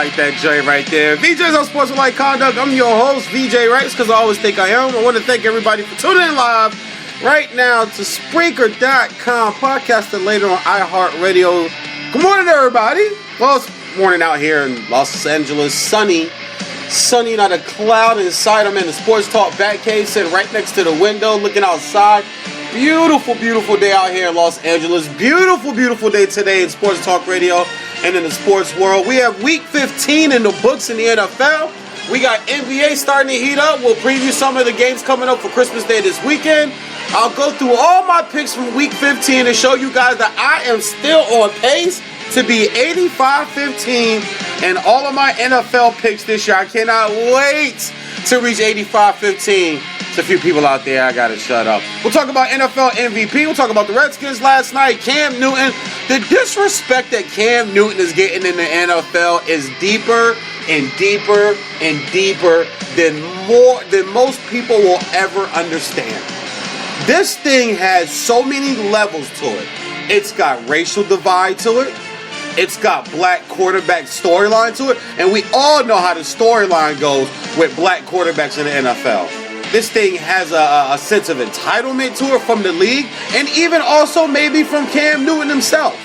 like that joint right there. VJ's on Sports Like Conduct. I'm your host, VJ Rights, because I always think I am. I want to thank everybody for tuning in live right now to Spreaker.com, podcasted later on iHeartRadio. Good morning, everybody. Well, it's morning out here in Los Angeles. Sunny, not a cloud in sight. I'm in the Sports Talk Batcave, sitting right next to the window, looking outside. Beautiful, beautiful day out here in Los Angeles. Beautiful, beautiful day today in Sports Talk Radio and in the sports world. We have Week 15 in the books in the NFL. We got NBA starting to heat up. We'll preview some of the games coming up for Christmas Day this weekend. I'll go through all my picks from Week 15 and show you guys that I am still on pace to be 85-15 in all of my NFL picks this year. I cannot wait to reach 85-15. There's a few people out there, I gotta shut up. We'll talk about NFL MVP. We'll talk about the Redskins last night. Cam Newton. The disrespect that Cam Newton is getting in the NFL is deeper and deeper and deeper than most people will ever understand. This thing has so many levels to it. It's got racial divide to it. It's got black quarterback storyline to it. And we all know how the storyline goes with black quarterbacks in the NFL. This thing has a sense of entitlement to it from the league and even also maybe from Cam Newton himself.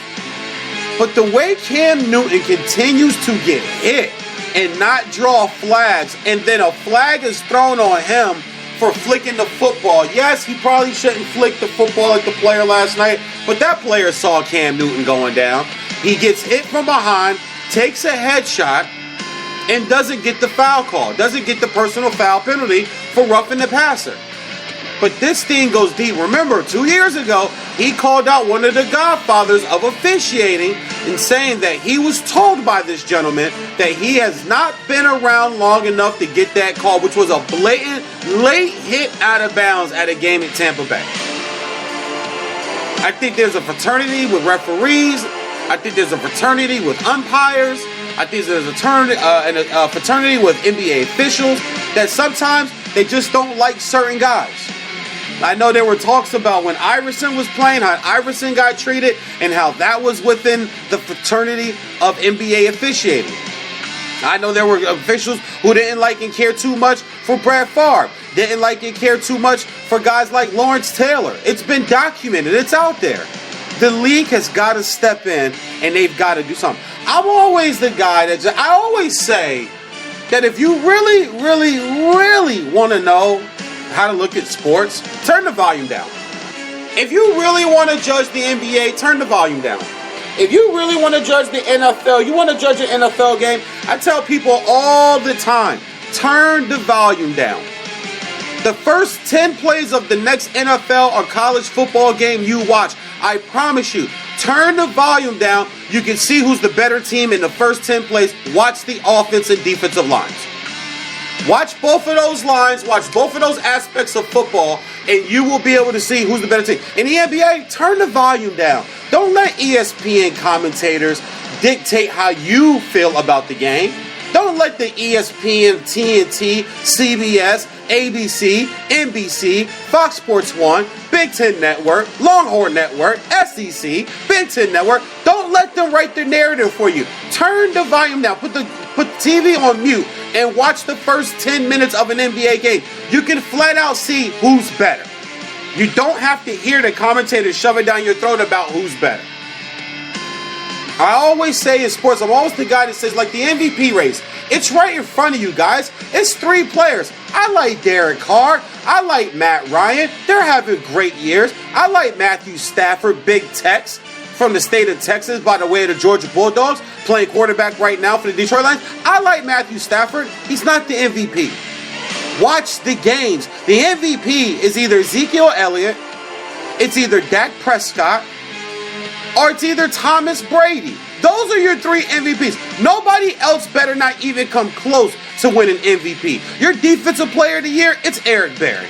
But the way Cam Newton continues to get hit and not draw flags, and then a flag is thrown on him for flicking the football. Yes, he probably shouldn't flick the football like the player last night, but that player saw Cam Newton going down. He gets hit from behind, takes a headshot, and doesn't get the foul call, doesn't get the personal foul penalty for roughing the passer. But this thing goes deep. Remember, 2 years ago, he called out one of the godfathers of officiating and saying that he was told by this gentleman that he has not been around long enough to get that call, which was a blatant late hit out of bounds at a game in Tampa Bay. I think there's a fraternity with referees. I think there's a fraternity with umpires. I think there's a fraternity with NBA officials that sometimes they just don't like certain guys. I know there were talks about when Iverson was playing, how Iverson got treated, and how that was within the fraternity of NBA officiating. I know there were officials who didn't like and care too much for Brett Favre, didn't like and care too much for guys like Lawrence Taylor. It's been documented. It's out there. The league has got to step in, and they've got to do something. I'm always the guy I always say that if you really, really, really want to know how to look at sports, turn the volume down. If you really want to judge the NBA, turn the volume down. If you really want to judge the NFL, you want to judge an NFL game, I tell people all the time, turn the volume down. The first 10 plays of the next NFL or college football game you watch, I promise you, turn the volume down. You can see who's the better team in the first 10 plays. Watch the offense and defensive lines. Watch both of those lines, watch both of those aspects of football, and you will be able to see who's the better team. In the NBA, turn the volume down. Don't let ESPN commentators dictate how you feel about the game. Don't let the ESPN, TNT, CBS, ABC, NBC, Fox Sports 1, Big Ten Network, Longhorn Network, SEC, Big Ten Network. Don't let them write the narrative for you. Turn the volume down. Put TV on mute and watch the first 10 minutes of an NBA game. You can flat out see who's better. You don't have to hear the commentators shove it down your throat about who's better. I always say in sports, I'm always the guy that says, like the MVP race, it's right in front of you guys. It's 3 players. I like Derek Carr. I like Matt Ryan. They're having great years. I like Matthew Stafford, Big Tex from the state of Texas, by the way of the Georgia Bulldogs, playing quarterback right now for the Detroit Lions. I like Matthew Stafford. He's not the MVP. Watch the games. The MVP is either Ezekiel Elliott, it's either Dak Prescott, or it's either Thomas Brady. Those are your 3 MVPs. Nobody else better not even come close to winning MVP. Your defensive player of the year, it's Eric Berry.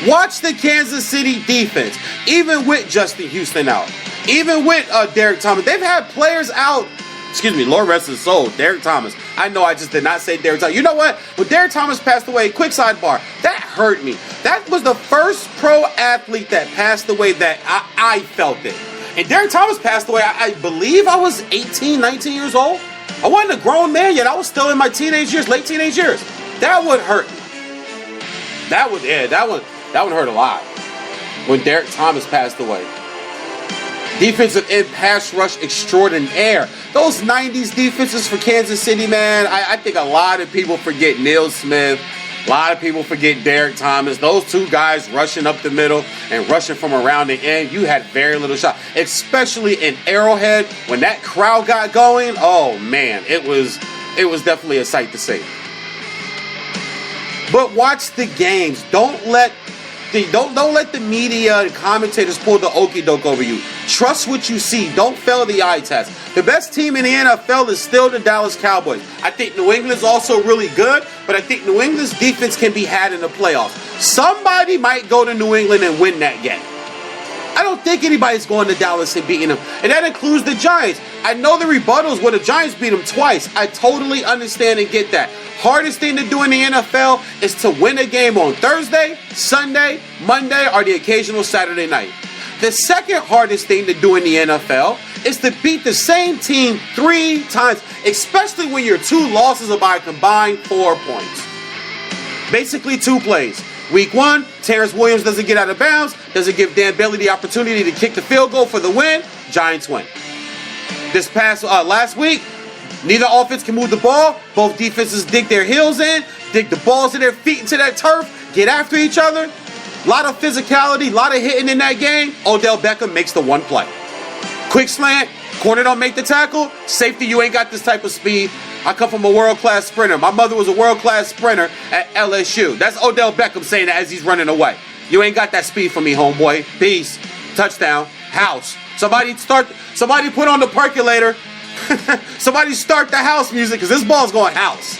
Watch the Kansas City defense, even with Justin Houston out, even with Derek Thomas. They've had players out. Excuse me, Lord rest his soul, Derek Thomas. I know I just did not say Derek Thomas. You know what? When Derek Thomas passed away, quick sidebar, that hurt me. That was the first pro athlete that passed away that I felt it. And Derek Thomas passed away, I believe I was 18, 19 years old. I wasn't a grown man yet. I was still in my teenage years, late teenage years. That would hurt me. That would hurt a lot. When Derek Thomas passed away. Defensive end pass rush extraordinaire. Those 90s defenses for Kansas City, man, I think a lot of people forget Neil Smith. A lot of people forget Derek Thomas. Those two guys rushing up the middle and rushing from around the end. You had very little shot. Especially in Arrowhead, when that crowd got going, oh man, it was definitely a sight to see. But watch the games. Don't let the media and commentators pull the okie doke over you. Trust what you see. Don't fail the eye test. The best team in the NFL is still the Dallas Cowboys. I think New England is also really good, but I think New England's defense can be had in the playoffs. Somebody might go to New England and win that game. I don't think anybody's going to Dallas and beating them. And that includes the Giants. I know the rebuttals where the Giants beat them twice. I totally understand and get that. Hardest thing to do in the NFL is to win a game on Thursday, Sunday, Monday, or the occasional Saturday night. The second hardest thing to do in the NFL is to beat the same team 3 times, especially when your 2 losses are by a combined 4 points. Basically 2 plays. Week 1, Terrence Williams doesn't get out of bounds, doesn't give Dan Bailey the opportunity to kick the field goal for the win. Giants win. This past last week, neither offense can move the ball. Both defenses dig their heels in, dig the balls of their feet into that turf, get after each other. A lot of physicality, a lot of hitting in that game. Odell Beckham makes the 1 play. Quick slant, corner don't make the tackle. Safety, you ain't got this type of speed. I come from a world-class sprinter. My mother was a world-class sprinter at LSU. That's Odell Beckham saying that as he's running away. You ain't got that speed for me, homeboy. Peace. Touchdown. House. Somebody put on the percolator. Somebody start the house music because this ball's going house.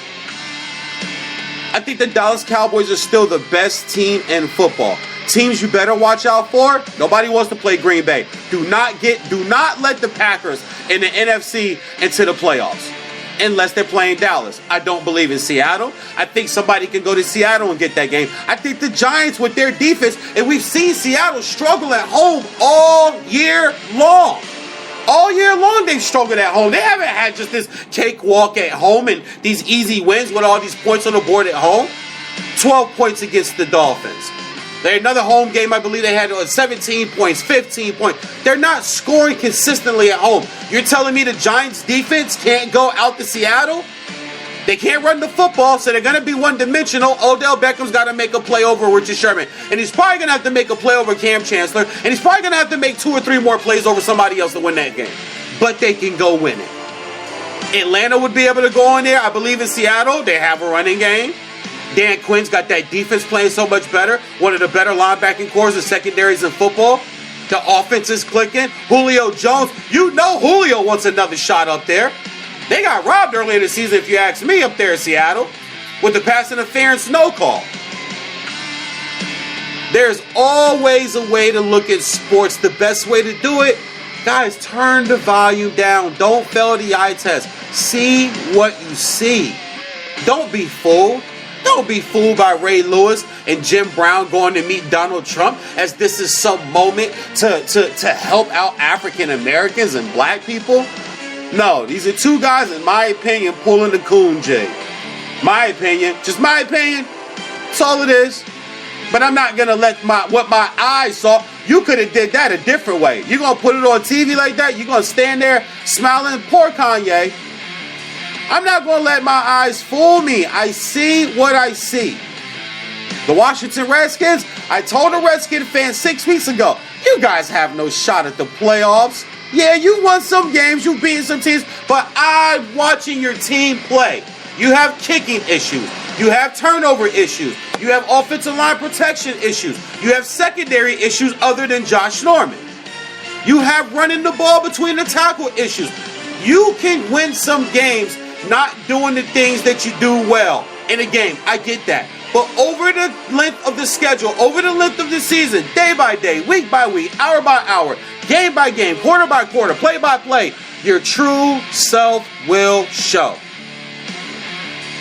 I think the Dallas Cowboys are still the best team in football. Teams you better watch out for. Nobody wants to play Green Bay. Do not let the Packers in the NFC into the playoffs. Unless they're playing Dallas. I don't believe in Seattle. I think somebody can go to Seattle and get that game. I think the Giants with their defense, and we've seen Seattle struggle at home all year long. All year long they've struggled at home. They haven't had just this cakewalk at home and these easy wins with all these points on the board at home. 12 points against the Dolphins. They had another home game, I believe they had 17 points, 15 points. They're not scoring consistently at home. You're telling me the Giants defense can't go out to Seattle? They can't run the football, so they're going to be one-dimensional. Odell Beckham's got to make a play over Richard Sherman. And he's probably going to have to make a play over Cam Chancellor. And he's probably going to have to make 2 or 3 more plays over somebody else to win that game. But they can go win it. Atlanta would be able to go in there. I believe in Seattle, they have a running game. Dan Quinn's got that defense playing so much better. One of the better linebacking cores and secondaries in football. The offense is clicking. Julio Jones, you know Julio wants another shot up there. They got robbed earlier in the season, if you ask me, up there in Seattle with the pass interference no call. There's always a way to look at sports. The best way to do it, guys, turn the volume down. Don't fail the eye test. See what you see. Don't be fooled. Don't be fooled by Ray Lewis and Jim Brown going to meet Donald Trump as this is some moment to help out African Americans and black people. No, these are 2 guys, in my opinion, pulling the coon jig. My opinion, just my opinion. That's all it is. But I'm not going to let what my eyes saw. You could have did that a different way. You're going to put it on TV like that? You're going to stand there smiling? Poor Kanye. I'm not going to let my eyes fool me. I see what I see. The Washington Redskins, I told a Redskin fan 6 weeks ago, you guys have no shot at the playoffs. Yeah, you won some games, you beat some teams, but I'm watching your team play. You have kicking issues. You have turnover issues. You have offensive line protection issues. You have secondary issues other than Josh Norman. You have running the ball between the tackle issues. You can win some games not doing the things that you do well in a game. I get that. But over the length of the schedule, over the length of the season, day by day, week by week, hour by hour, game by game, quarter by quarter, play by play, your true self will show.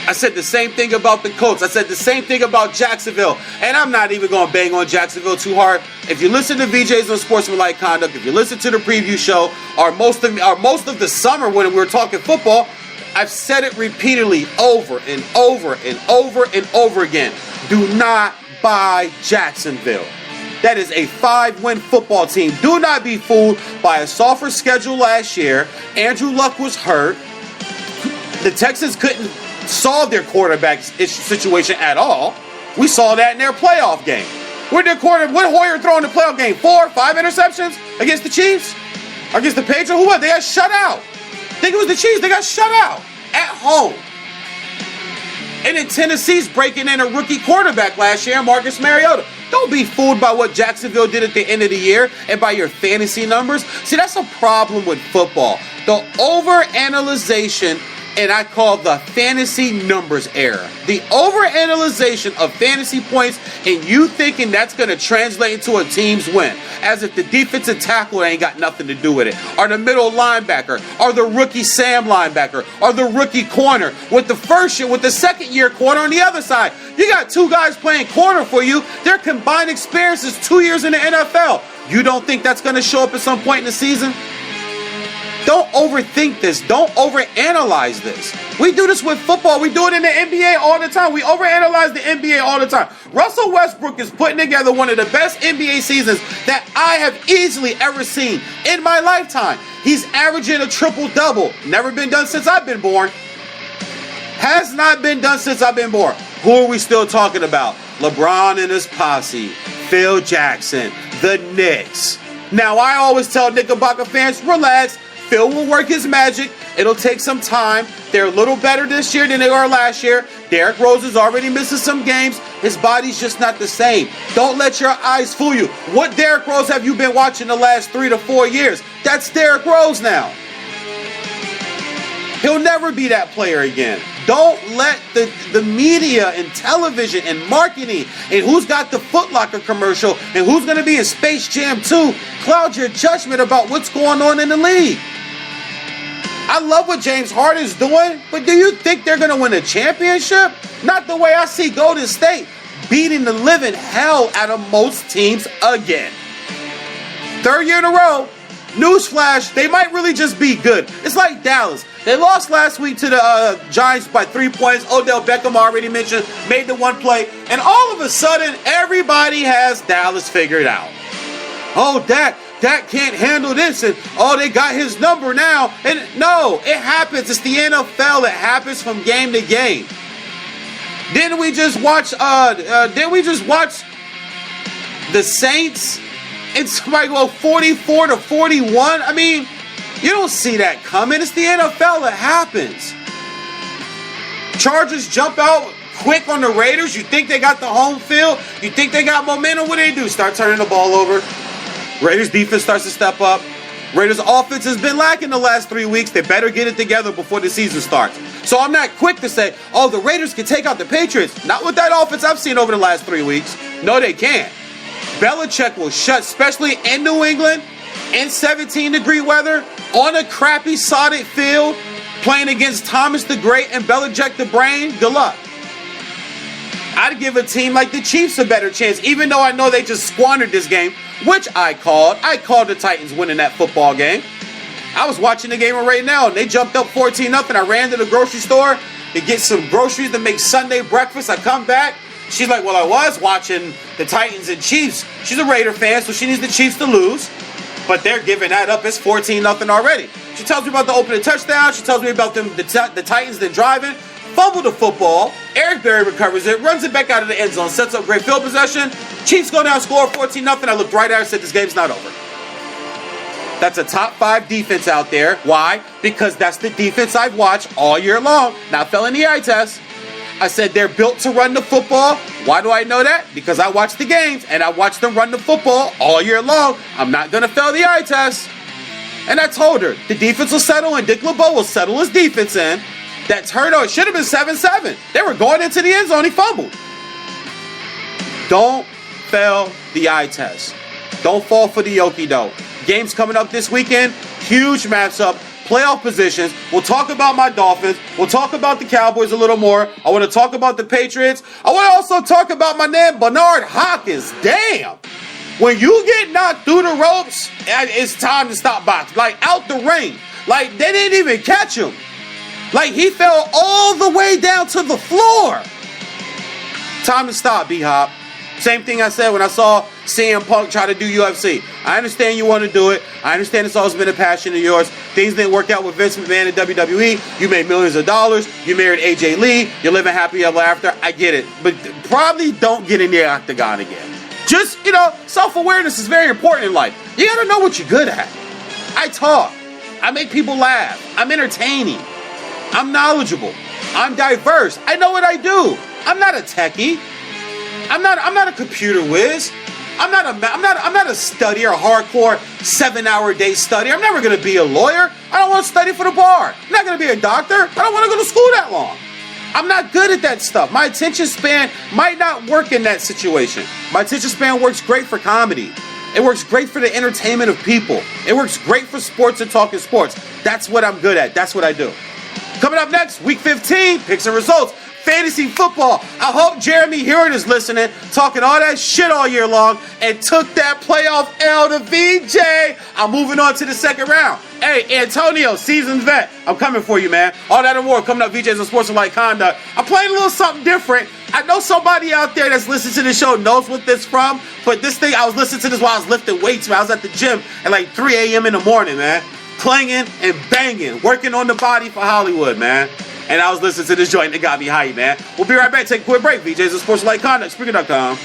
I said the same thing about the Colts. I said the same thing about Jacksonville. And I'm not even going to bang on Jacksonville too hard. If you listen to VJs on Sportsmanlike Conduct, if you listen to the preview show, or most of the summer when we were talking football, I've said it repeatedly over and over and over and over again. Do not buy Jacksonville. That is a 5-win football team. Do not be fooled by a softer schedule last year. Andrew Luck was hurt. The Texans couldn't solve their quarterback situation at all. We saw that in their playoff game. What Hoyer throw in the playoff game? 4, 5 interceptions against the Chiefs? Against the Patriots? Who was? They got shut out. I think it was the Chiefs. They got shut out at home. And then Tennessee's breaking in a rookie quarterback last year, Marcus Mariota. Don't be fooled by what Jacksonville did at the end of the year and by your fantasy numbers. See, that's a problem with football. The overanalyzation, and I call the fantasy numbers error. The overanalyzation of fantasy points and you thinking that's going to translate into a team's win. As if the defensive tackle ain't got nothing to do with it. Or the middle linebacker. Or the rookie Sam linebacker. Or the rookie corner. With the second year corner on the other side. You got 2 guys playing corner for you. Their combined experience is 2 years in the NFL. You don't think that's going to show up at some point in the season? Don't overthink this. Don't overanalyze this. We do this with football. We do it in the NBA all the time. We overanalyze the NBA all the time. Russell Westbrook is putting together one of the best NBA seasons that I have easily ever seen in my lifetime. He's averaging a triple-double. Never been done since I've been born. Has not been done since I've been born. Who are we still talking about? LeBron and his posse. Phil Jackson. The Knicks. Now, I always tell Knickerbocker fans, relax. Phil will work his magic. It'll take some time. They're a little better this year than they were last year. Derrick Rose is already missing some games. His body's just not the same. Don't let your eyes fool you. What Derrick Rose have you been watching the last 3 to 4 years? That's Derrick Rose now. He'll never be that player again. Don't let the media and television and marketing and who's got the Foot Locker commercial and who's going to be in Space Jam 2 cloud your judgment about what's going on in the league. I love what James Harden's doing, but do you think they're going to win a championship? Not the way I see Golden State beating the living hell out of most teams again. 3rd year in a row. Newsflash, they might really just be good. It's like Dallas. They lost last week to the Giants by 3 points. Odell Beckham already mentioned, made the one play. And all of a sudden, everybody has Dallas figured out. Oh, Dak can't handle this. And, oh, they got his number now. And no, it happens. It's the NFL. It happens from game to game. Didn't we just watch the Saints and somebody go 44-41? I mean, you don't see that coming. It's the NFL. It happens. Chargers jump out quick on the Raiders. You think they got the home field? You think they got momentum? What do they do? Start turning the ball over. Raiders defense starts to step up. Raiders offense has been lacking the last 3 weeks. They better get it together before the season starts. So I'm not quick to say, oh, the Raiders can take out the Patriots. Not with that offense I've seen over the last 3 weeks. No, they can't. Belichick will shut, especially in New England, in 17-degree weather, on a crappy sodded field, playing against Thomas the Great and Belichick the Brain. Good luck. I'd give a team like the Chiefs a better chance, even though I know they just squandered this game, which I called. I called the Titans winning that football game. I was watching the game right now, and they jumped up 14-0. I ran to the grocery store to get some groceries to make Sunday breakfast. I come back. She's like, well, I was watching the Titans and Chiefs. She's a Raider fan, so she needs the Chiefs to lose. But they're giving that up. It's 14-0 already. She tells me about the opening touchdown. She tells me about the Titans then driving. Fumble the football. Eric Berry recovers it, runs it back out of the end zone, sets up great field possession. Chiefs go down, score 14-0. I looked right at her and said, this game's not over. That's a top 5 defense out there. Why? Because that's the defense I've watched all year long. Not failing the eye test. I said they're built to run the football. Why do I know that? Because I watch the games and I watch them run the football all year long. I'm not going to fail the eye test. And I told her the defense will settle and Dick LeBeau will settle his defense in. That turnover, it should have been 7-7. They were going into the end zone. He fumbled. Don't fail the eye test. Don't fall for the okie-doke. Games coming up this weekend. Huge matchup. Playoff positions. We'll talk about my Dolphins. We'll talk about the Cowboys a little more. I want to talk about the Patriots. I want to also talk about my man Bernard Hopkins. Damn. When you get knocked through the ropes, it's time to stop boxing. Like, out the ring. Like, they didn't even catch him. Like, he fell all the way down to the floor. Time to stop, B-Hop. Same thing I said when I saw CM Punk try to do UFC. I understand you want to do it. I understand it's always been a passion of yours. Things didn't work out with Vince McMahon and WWE. You made millions of dollars. You married AJ Lee. You're living happy ever after. I get it. But probably don't get in the octagon again. Just, self-awareness is very important in life. You got to know what you're good at. I talk. I make people laugh. I'm entertaining. I'm knowledgeable. I'm diverse. I know what I do. I'm not a techie. I'm not a computer whiz. I'm not a studier, a hardcore 7-hour day study. I'm never gonna be a lawyer. I don't want to study for the bar. I'm not gonna be a doctor. I don't want to go to school that long. I'm not good at that stuff. My attention span might not work in that situation. My attention span works great for comedy. It works great for the entertainment of people. It works great for sports and talking sports. That's what I'm good at. That's what I do. Coming up next, week 15, picks and results. Fantasy football. I hope Jeremy Hewitt is listening, talking all that shit all year long, and took that playoff L to VJ. I'm moving on to the second round. Hey, Antonio, seasoned vet, I'm coming for you, man. All that and more coming up, VJs on Sports and Light Conduct. I'm playing a little something different. I know somebody out there that's listening to this show knows what this from, but this thing, I was listening to this while I was lifting weights, man. I was at the gym at like 3 a.m. in the morning, man. Clanging and banging, working on the body for Hollywood, man. And I was listening to this joint that got me hyped, man. We'll be right back. Take a quick break. VJs of Sports Light Conduct, Spreaker.com.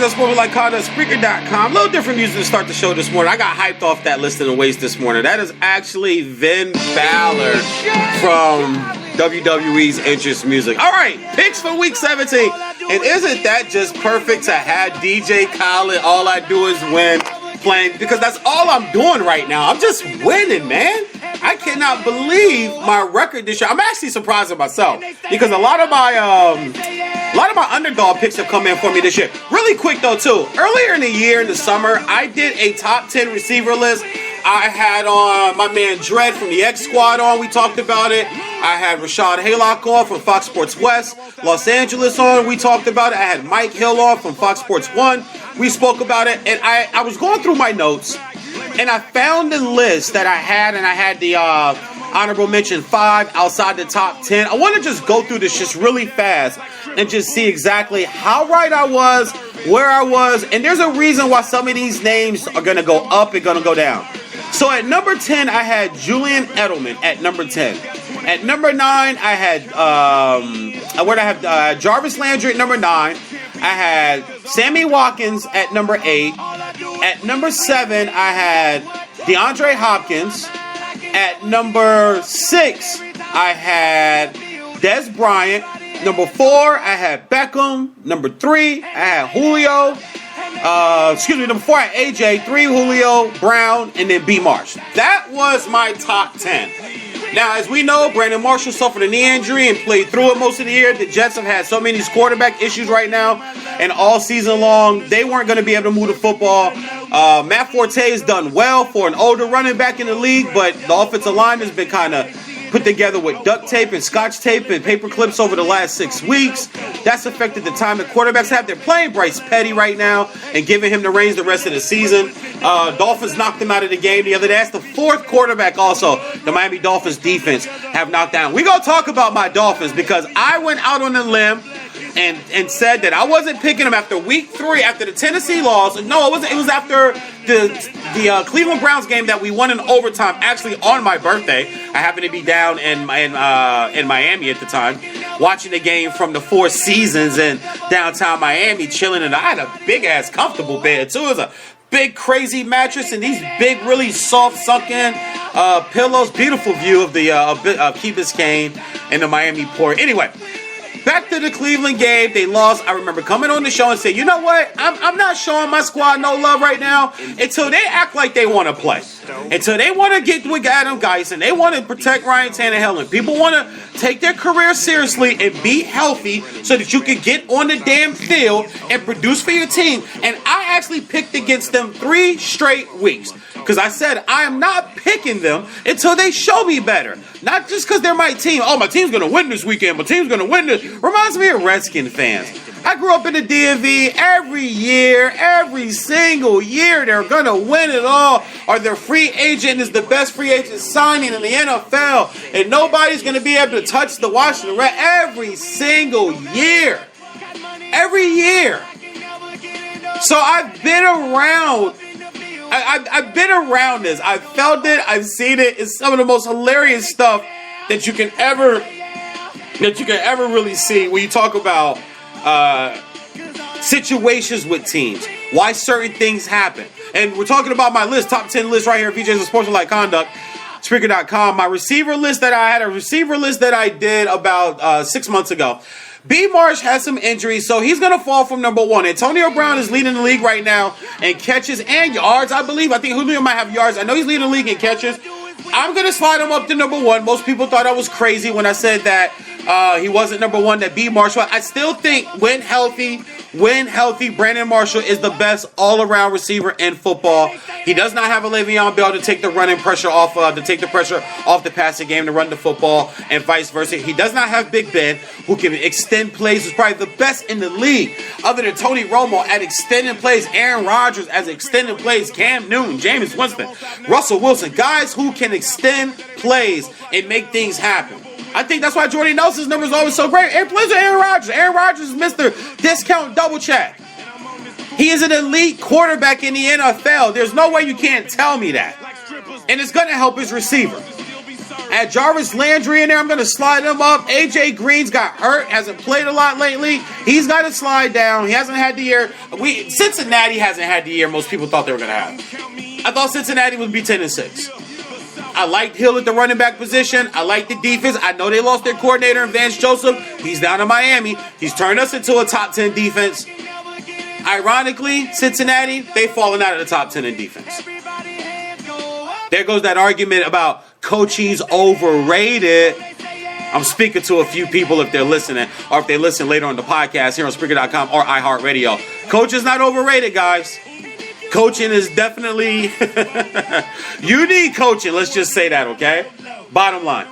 VJs on Sports Like Conduct, Spreaker.com. A little different music to start the show this morning. I got hyped off that List in the Waste this morning. That is actually Finn Balor from WWE's Entrance Music. All right, picks for Week 17. And isn't that just perfect to have DJ Khaled, All I Do Is Win, playing? Because that's all I'm doing right now. I'm just winning, man. I cannot believe my record this year. I'm actually surprised at myself because a lot of my underdog picks have come in for me this year. Really quick though too. Earlier in the year, in the summer, I did a top 10 receiver list. I had on my man Dredd from the X Squad on. We talked about it. I had Rashad Haylock on from Fox Sports West, Los Angeles on. We talked about it. I had Mike Hill on from Fox Sports 1. We spoke about it. And I was going through my notes, and I found the list that I had, and I had the honorable mention 5 outside the top 10. I want to just go through this just really fast and just see exactly how right I was, where I was. And there's a reason why some of these names are going to go up and going to go down. So at number 10, I had Julian Edelman at number 10. At number 9, I had Jarvis Landry at number 9. I had Sammy Watkins at number 8. At number 7, I had DeAndre Hopkins. At number 6, I had Des Bryant. Number 4, I had Beckham. Number 3, I had Julio. Number 4, I had AJ. 3, Julio, Brown, and then B. Marsh. That was my top 10. Now, as we know, Brandon Marshall suffered a knee injury and played through it most of the year. The Jets have had so many quarterback issues right now, and all season long, they weren't going to be able to move the football. Matt Forte has done well for an older running back in the league, but the offensive line has been kind of put together with duct tape and scotch tape and paper clips over the last 6 weeks. That's affected the time the quarterbacks have. They're playing Bryce Petty right now and giving him the reins the rest of the season. Dolphins knocked him out of the game the other day. That's the 4th quarterback also the Miami Dolphins defense have knocked down. We're going to talk about my Dolphins because I went out on a limb and said that I wasn't picking them after week 3, after the Tennessee loss. No, it wasn't. It was after the Cleveland Browns game that we won in overtime, actually on my birthday. I happened to be down in Miami at the time, watching the game from the Four Seasons in downtown Miami, chilling, and I had a big-ass comfortable bed, too. It was a big, crazy mattress and these big, really soft, sunken pillows. Beautiful view of the Key Biscayne and the Miami Port. Anyway, back to the Cleveland game. They lost. I remember coming on the show and saying, you know what? I'm not showing my squad no love right now until they act like they want to play. Until they want to get with Adam Gase and they want to protect Ryan Tannehill and people want to take their career seriously and be healthy so that you can get on the damn field and produce for your team. And I actually picked against them 3 straight weeks. Because I said I am not picking them until they show me better. Not just because they're my team. Oh, my team's going to win this weekend. My team's going to win this. Reminds me of Redskin fans. I grew up in the DMV every year, every single year. They're going to win it all. Or their free agent is the best free agent signing in the NFL. And nobody's going to be able to touch the Washington Red every single year. Every year. So I've been around. I've been around this. I've felt it. I've seen it. It's some of the most hilarious stuff that you can ever really see when you talk about situations with teams. Why certain things happen. And we're talking about my list, top 10 list right here at VJs of Sports Like Conduct, Spreaker.com. My receiver list that I had, a receiver list that I did about 6 months ago. B. Marsh has some injuries, so he's going to fall from number 1. Antonio Brown is leading the league right now in catches and yards, I believe. I think Julio might have yards. I know he's leading the league in catches. I'm going to slide him up to number 1. Most people thought I was crazy when I said that he wasn't number 1, that B. Marsh. I still think when healthy, Brandon Marshall is the best all-around receiver in football. He does not have a Le'Veon Bell to take the running pressure off, to take the pressure off the passing game, to run the football, and vice versa. He does not have Big Ben, who can extend plays. He's probably the best in the league, other than Tony Romo at extending plays, Aaron Rodgers as extending plays, Cam Newton, Jameis Winston, Russell Wilson, guys who can extend plays and make things happen. I think that's why Jordy Nelson's number is always so great. Aaron plays with Aaron Rodgers. Aaron Rodgers is Mr. Discount Double Check. He is an elite quarterback in the NFL. There's no way you can't tell me that. And it's going to help his receiver. Add Jarvis Landry in there. I'm going to slide him up. AJ Green's got hurt. Hasn't played a lot lately. He's got to slide down. He hasn't had the year. Cincinnati hasn't had the year most people thought they were going to have. I thought Cincinnati would be 10-6. I liked Hill at the running back position. I like the defense. I know they lost their coordinator in Vance Joseph. He's down in Miami. He's turned us into a top 10 defense. Ironically, Cincinnati, they've fallen out of the top 10 in defense. There goes that argument about coaching's overrated. I'm speaking to a few people if they're listening, or if they listen later on the podcast here on Spreaker.com or iHeartRadio. Coaching's not overrated, guys. Coaching is definitely... You need coaching, let's just say that, okay? Bottom line.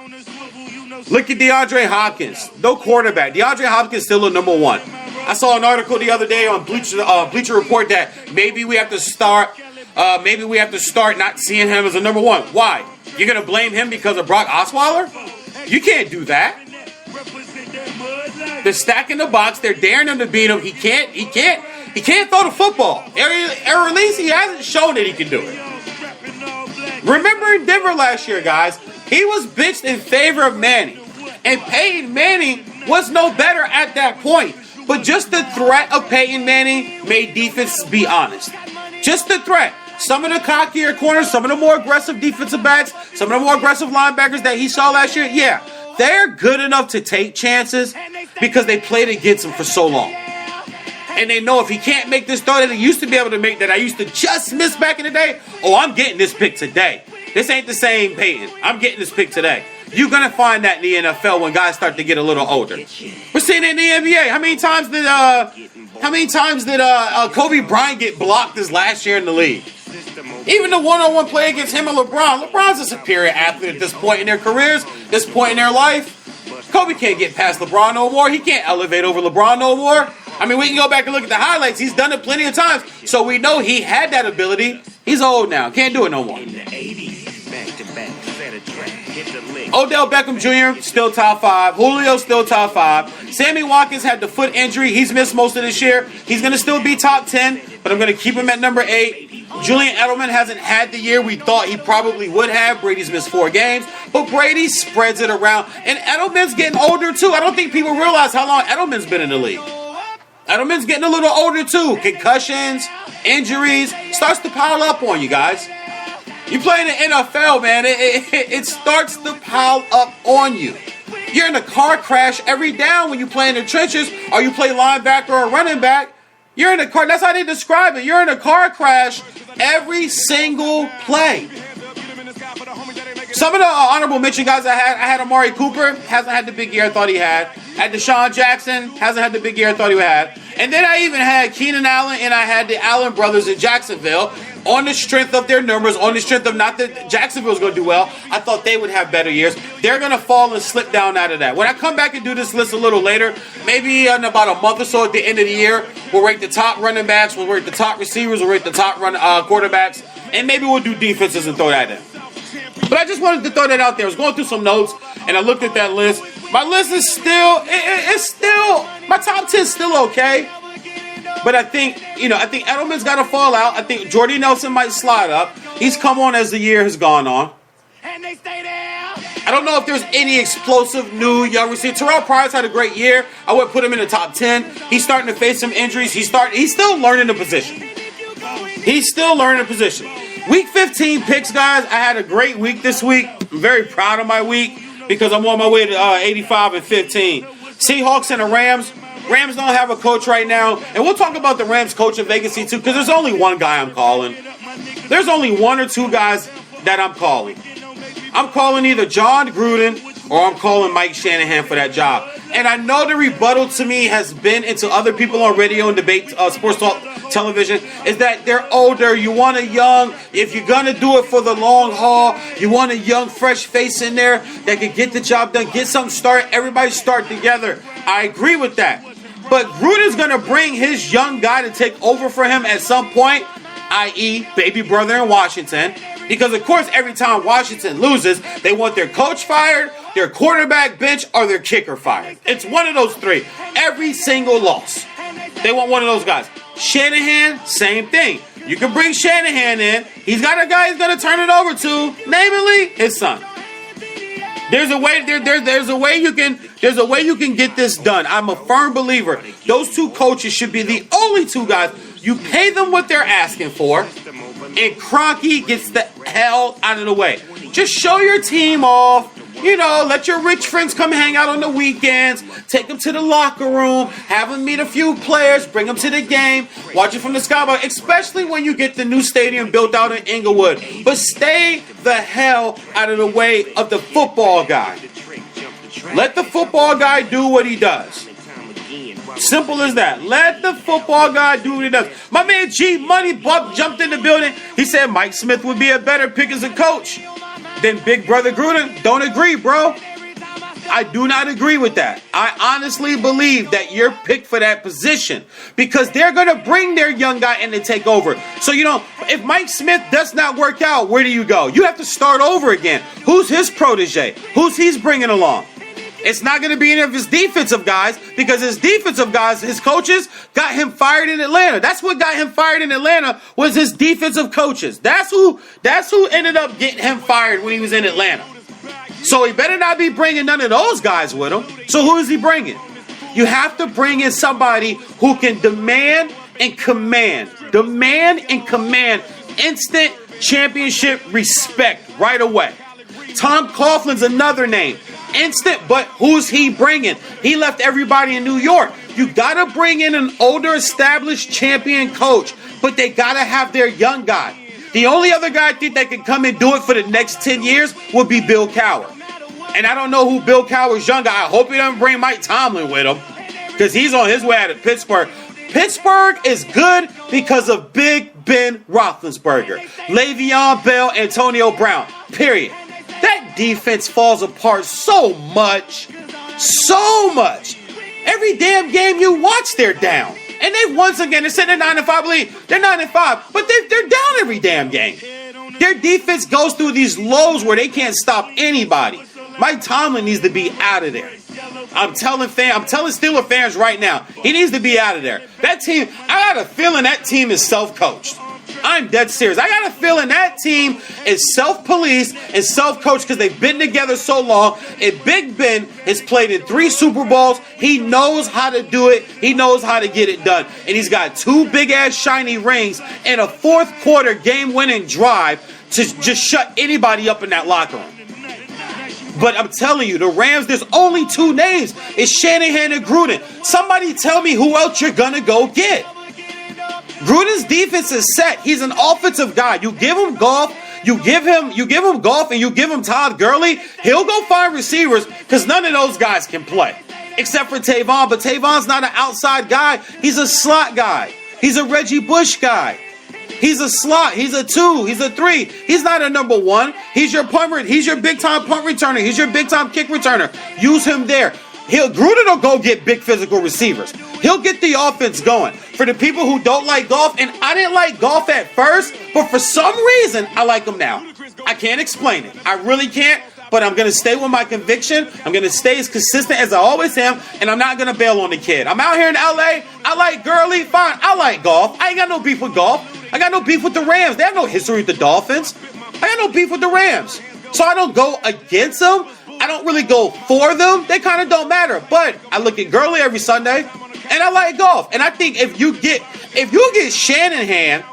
Look at DeAndre Hopkins. No quarterback. DeAndre Hopkins still a number one. I saw an article the other day on Bleacher Report that maybe we have to start not seeing him as a number one. Why? You're going to blame him because of Brock Osweiler? You can't do that. They're stacking the box. They're daring him to beat him. He can't throw the football. Or at least he hasn't shown that he can do it. Remember in Denver last year, guys, he was bitched in favor of Manning. And Peyton Manning was no better at that point. But just the threat of Peyton Manning made defenses be honest. Just the threat. Some of the cockier corners, some of the more aggressive defensive backs, some of the more aggressive linebackers that he saw last year, yeah, they're good enough to take chances because they played against him for so long. And they know if he can't make this throw that he used to be able to make, that I used to just miss back in the day, oh, I'm getting this pick today. This ain't the same Peyton. I'm getting this pick today. You're going to find that in the NFL when guys start to get a little older. We're seeing it in the NBA. How many times did Kobe Bryant get blocked this last year in the league? Even the one-on-one play against him and LeBron. LeBron's a superior athlete at this point in their careers, this point in their life. Kobe can't get past LeBron no more. He can't elevate over LeBron no more. I mean, we can go back and look at the highlights. He's done it plenty of times. So we know he had that ability. He's old now. Can't do it no more. Odell Beckham Jr. still top 5. Julio still top 5. Sammy Watkins had the foot injury. He's missed most of this year. He's going to still be top 10, but I'm going to keep him at number 8. Julian Edelman hasn't had the year we thought he probably would have. Brady's missed 4 games, but Brady spreads it around. And Edelman's getting older too. I don't think people realize how long Edelman's been in the league. Edelman's getting a little older too. Concussions, injuries, starts to pile up on you guys. You play in the NFL, man, it starts to pile up on you. You're in a car crash every down when you play in the trenches or you play linebacker or running back. You're in a car, that's how they describe it. You're in a car crash every single play. Some of the honorable mention guys I had Amari Cooper, hasn't had the big year I thought he had. I had Deshaun Jackson, hasn't had the big year I thought he had. And then I even had Keenan Allen and I had the Allen brothers in Jacksonville. On the strength of their numbers, on the strength of not that Jacksonville's going to do well, I thought they would have better years. They're going to fall and slip down out of that. When I come back and do this list a little later, maybe in about a month or so at the end of the year, we'll rate the top running backs, we'll rate the top receivers, we'll rate the top quarterbacks, and maybe we'll do defenses and throw that in. But I just wanted to throw that out there. I was going through some notes, and I looked at that list. My list is still, my top 10 is still okay. But I think Edelman's got to fall out. I think Jordy Nelson might slide up. He's come on as the year has gone on. I don't know if there's any explosive new young receiver. Terrell Pryor's had a great year. I would put him in the top 10. He's starting to face some injuries. He's still learning the position. Week 15 picks, guys. I had a great week this week. I'm very proud of my week because I'm on my way to 85 and 15. Seahawks and the Rams. Rams don't have a coach right now. And we'll talk about the Rams coaching vacancy too, because there's only one guy I'm calling. There's only one or two guys that I'm calling. I'm calling either John Gruden or I'm calling Mike Shanahan for that job. And I know the rebuttal to me has been, and to other people on radio and debate, sports talk television, is that they're older. You want a young, if you're going to do it for the long haul, you want a young, fresh face in there that can get the job done, get something started, everybody start together. I agree with that. But Gruden's going to bring his young guy to take over for him at some point, i.e. baby brother in Washington. Because, of course, every time Washington loses, they want their coach fired, their quarterback bench, or their kicker fired. It's one of those three. Every single loss. They want one of those guys. Shanahan, same thing. You can bring Shanahan in. He's got a guy he's going to turn it over to, namely his son. There's a way. There's a way you can. There's a way you can get this done. I'm a firm believer. Those two coaches should be the only two guys. You pay them what they're asking for, and Kroenke gets the hell out of the way. Just show your team off. You know, let your rich friends come hang out on the weekends. Take them to the locker room. Have them meet a few players. Bring them to the game. Watch it from the skybox, especially when you get the new stadium built out in Inglewood. But stay the hell out of the way of the football guy. Let the football guy do what he does. Simple as that. Let the football guy do what he does. My man G Money Buck jumped in the building. He said Mike Smith would be a better pick as a coach than Big Brother Gruden. Don't agree, bro. I do not agree with that. I honestly believe that you're picked for that position because they're going to bring their young guy in to take over. So, you know, if Mike Smith does not work out, where do you go? You have to start over again. Who's his protege? Who's he's bringing along? It's not going to be any of his defensive guys because his defensive guys, his coaches, got him fired in Atlanta. That's what got him fired in Atlanta was his defensive coaches. That's who ended up getting him fired when he was in Atlanta. So he better not be bringing none of those guys with him. So who is he bringing? You have to bring in somebody who can demand and command instant championship respect right away. Tom Coughlin's another name. Instant, but who's he bringing? He left everybody in New York. You got to bring in an older, established champion coach, but they got to have their young guy. The only other guy I think that can come and do it for the next 10 years would be Bill Cowher. And I don't know who Bill Cowher's young guy. I hope he doesn't bring Mike Tomlin with him because he's on his way out of Pittsburgh. Pittsburgh is good because of Big Ben Roethlisberger, Le'Veon Bell, Antonio Brown, period. That defense falls apart so much. So much. Every damn game you watch, they're down. And they once again, they said they're 9-5, I believe. They're 9-5, but they're down every damn game. Their defense goes through these lows where they can't stop anybody. Mike Tomlin needs to be out of there. I'm telling Steeler fans right now, he needs to be out of there. That team, I got a feeling that team is self-coached. I'm dead serious. I got a feeling that team is self-policed and self-coached because they've been together so long. And Big Ben has played in 3 Super Bowls. He knows how to do it. He knows how to get it done. And he's got 2 big-ass shiny rings and a fourth quarter game-winning drive to just shut anybody up in that locker room. But I'm telling you, the Rams, there's only 2 names. It's Shanahan and Gruden. Somebody tell me who else you're going to go get. Gruden's defense is set. He's an offensive guy. You give him Goff, you give him Goff, and you give him Todd Gurley, he'll go find receivers because none of those guys can play. Except for Tavon, but Tavon's not an outside guy. He's a slot guy. He's a Reggie Bush guy. He's a slot. He's a 2. He's a 3. He's not a number 1. He's your He's your big-time punt returner. He's your big-time kick returner. Use him there. Gruden will go get big physical receivers. He'll get the offense going. For the people who don't like Goff, and I didn't like Goff at first, but for some reason, I like him now. I can't explain it. I really can't, but I'm going to stay with my conviction. I'm going to stay as consistent as I always am, and I'm not going to bail on the kid. I'm out here in L.A. I like Gurley. Fine. I like Goff. I ain't got no beef with Goff. I got no beef with the Rams. They have no history with the Dolphins. I got no beef with the Rams. So I don't go against them. I don't really go for them. They kind of don't matter. But I look at Gurley every Sunday, and I like Goff. And I think if you get Shanahan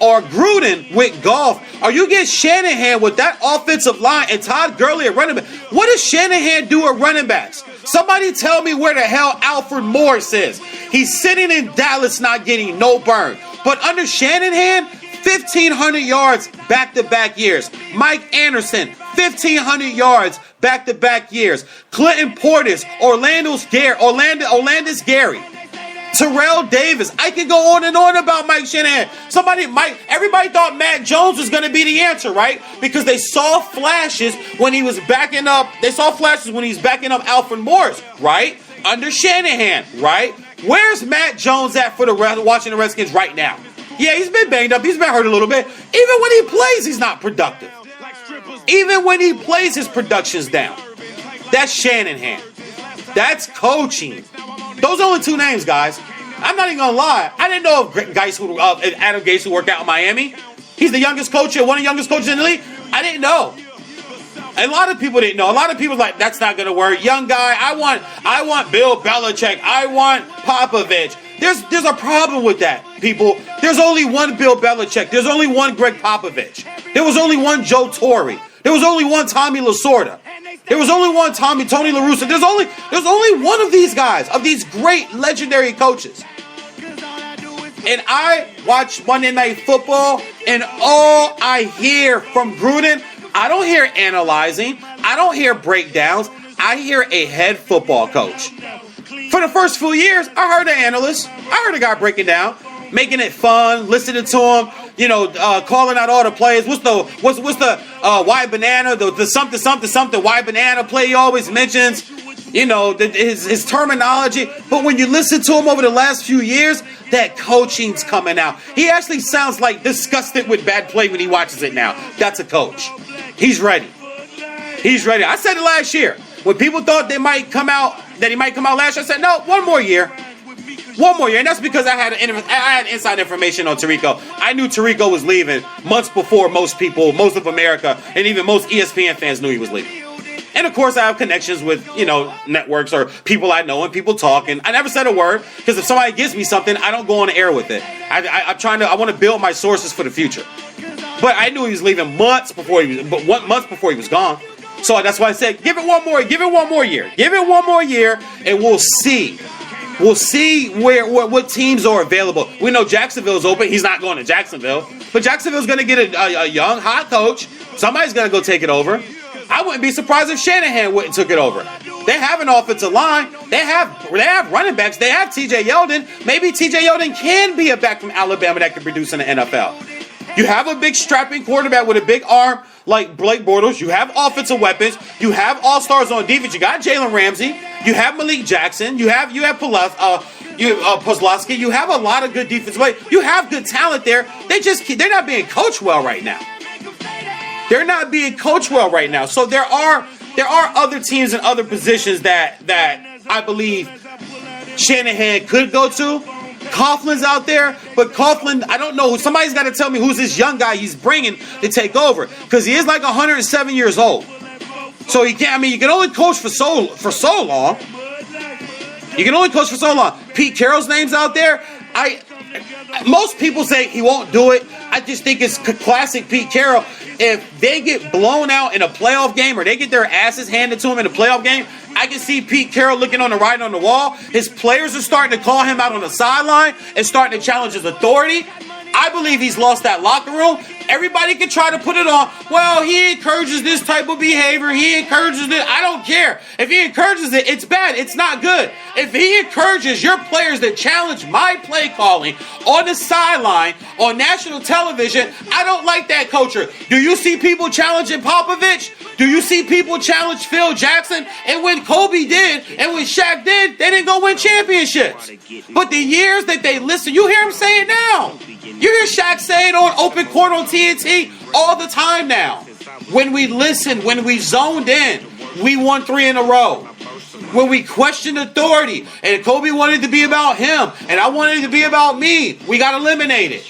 or Gruden with Goff, or you get Shanahan with that offensive line and Todd Gurley at running back, what does Shanahan do at running backs? Somebody tell me where the hell Alfred Morris is. He's sitting in Dallas not getting no burn. But under Shanahan, 1,500 yards back-to-back years. Mike Anderson, 1,500 yards back-to-back years. Clinton Portis, Orlandis Gary. Terrell Davis. I can go on and on about Mike Shanahan. Everybody thought Matt Jones was going to be the answer, right? Because they saw flashes when he was backing up. They saw flashes when he was backing up Alfred Morris, right? Under Shanahan, right? Where's Matt Jones at for the Washington Redskins right now? Yeah, he's been banged up. He's been hurt a little bit. Even when he plays, he's not productive. Even when he plays, his production's down. That's Shanahan. That's coaching. Those are only 2 names, guys. I'm not even going to lie. I didn't know if Adam Gase would work out in Miami. He's the youngest coach, one of the youngest coaches in the league. I didn't know. A lot of people didn't know. A lot of people like, that's not going to work. Young guy, I want Bill Belichick. I want Popovich. There's a problem with that, people. There's only one Bill Belichick. There's only one Greg Popovich. There was only one Joe Torre. There was only one Tommy Lasorda. There was only one Tony La Russa. There's only one of these guys, of these great legendary coaches. And I watch Monday Night Football, and all I hear from Gruden, I don't hear analyzing. I don't hear breakdowns. I hear a head football coach. For the first few years, I heard an analyst. I heard a guy breaking down, making it fun, listening to him, calling out all the plays. What's the why banana, the something why banana play he always mentions. His terminology. But when you listen to him over the last few years, that coaching's coming out. He actually sounds like disgusted with bad play when he watches it now. That's a coach. He's ready. He's ready. I said it last year. When people thought he might come out last year, I said, no, one more year. One more year. And that's because I had inside information on Tirico. I knew Tirico was leaving months before most of America, and even most ESPN fans knew he was leaving. And of course, I have connections with, networks or people I know and people talk. And I never said a word because if somebody gives me something, I don't go on the air with it. I want to build my sources for the future. But I knew he was leaving months before he was gone. So that's why I said, give it one more year. Give it one more year, and we'll see. We'll see what teams are available. We know Jacksonville's open. He's not going to Jacksonville. But Jacksonville's going to get a young, hot coach. Somebody's going to go take it over. I wouldn't be surprised if Shanahan went and took it over. They have an offensive line. They have running backs. They have T.J. Yeldon. Maybe T.J. Yeldon can be a back from Alabama that can produce in the NFL. You have a big strapping quarterback with a big arm like Blake Bortles. You have offensive weapons. You have all-stars on defense. You got Jalen Ramsey. You have Malik Jackson. You have Pozlowski. You have a lot of good defensive players. You have good talent there. They're not being coached well right now. They're not being coached well right now. So there are other teams in other positions that I believe Shanahan could go to. Coughlin's out there, but Coughlin, I don't know. Somebody's got to tell me who's this young guy he's bringing to take over, because he is like 107 years old. So you can't. I mean, you can only coach for so long. You can only coach for so long. Pete Carroll's name's out there. Most people say he won't do it. I just think it's classic Pete Carroll. If they get blown out in a playoff game or they get their asses handed to them in a playoff game, I can see Pete Carroll looking on the writing on the wall. His players are starting to call him out on the sideline and starting to challenge his authority. I believe he's lost that locker room. Everybody can try to put it on. Well, he encourages this type of behavior. He encourages it. I don't care. If he encourages it, it's bad. It's not good. If he encourages your players to challenge my play calling on the sideline, on national television, I don't like that culture. Do you see people challenging Popovich? Do you see people challenge Phil Jackson? And when Kobe did, and when Shaq did, they didn't go win championships. But the years that they listen, you hear him say it now. You hear Shaq say it on Open Court on TNT all the time now. When we listened, when we zoned in, we won 3 in a row. When we questioned authority, and Kobe wanted to be about him, and I wanted it to be about me, we got eliminated.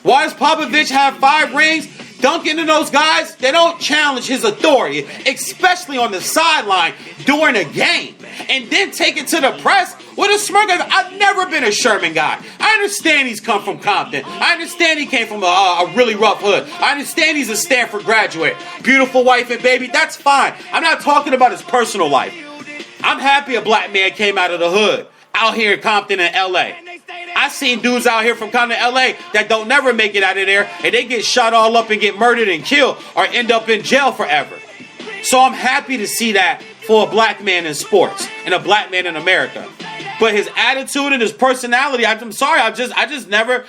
Why does Popovich have 5 rings? Duncan and those guys, they don't challenge his authority, especially on the sideline during a game. And then take it to the press with a smirk. I've never been a Sherman guy. I understand he's come from Compton. I understand he came from a really rough hood. I understand he's a Stanford graduate. Beautiful wife and baby, that's fine. I'm not talking about his personal life. I'm happy a black man came out of the hood out here in Compton and L.A. I seen dudes out here from Compton, L.A. that don't never make it out of there, and they get shot all up and get murdered and killed or end up in jail forever. So I'm happy to see that for a black man in sports and a black man in America. But his attitude and his personality, I'm sorry, I just never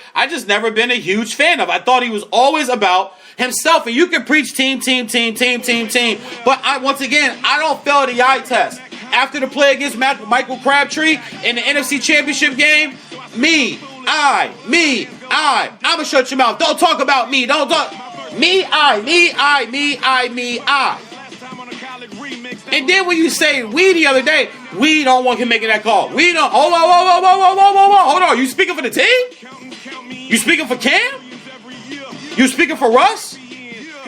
been a huge fan of. I thought he was always about himself. And you can preach team. But once again, I don't fail the eye test. After the play against Michael Crabtree in the NFC Championship game, I'm going to shut your mouth. Don't talk about me. Don't talk. Me, I. And then when you say we the other day, we don't want him making that call. We don't. Whoa. Hold on. You speaking for the team? You speaking for Cam? You speaking for Russ?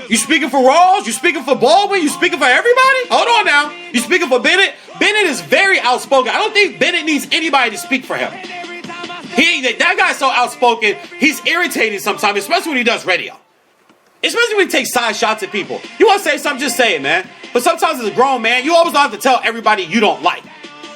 You speaking for Rawls? You speaking for Baldwin? You speaking for everybody? Hold on now. You speaking for Bennett? Bennett is very outspoken. I don't think Bennett needs anybody to speak for him. That guy's so outspoken, he's irritating sometimes, especially when he does radio. Especially when he takes side shots at people. You want to say something, just say it, man. But sometimes as a grown man, you always don't have to tell everybody you don't like.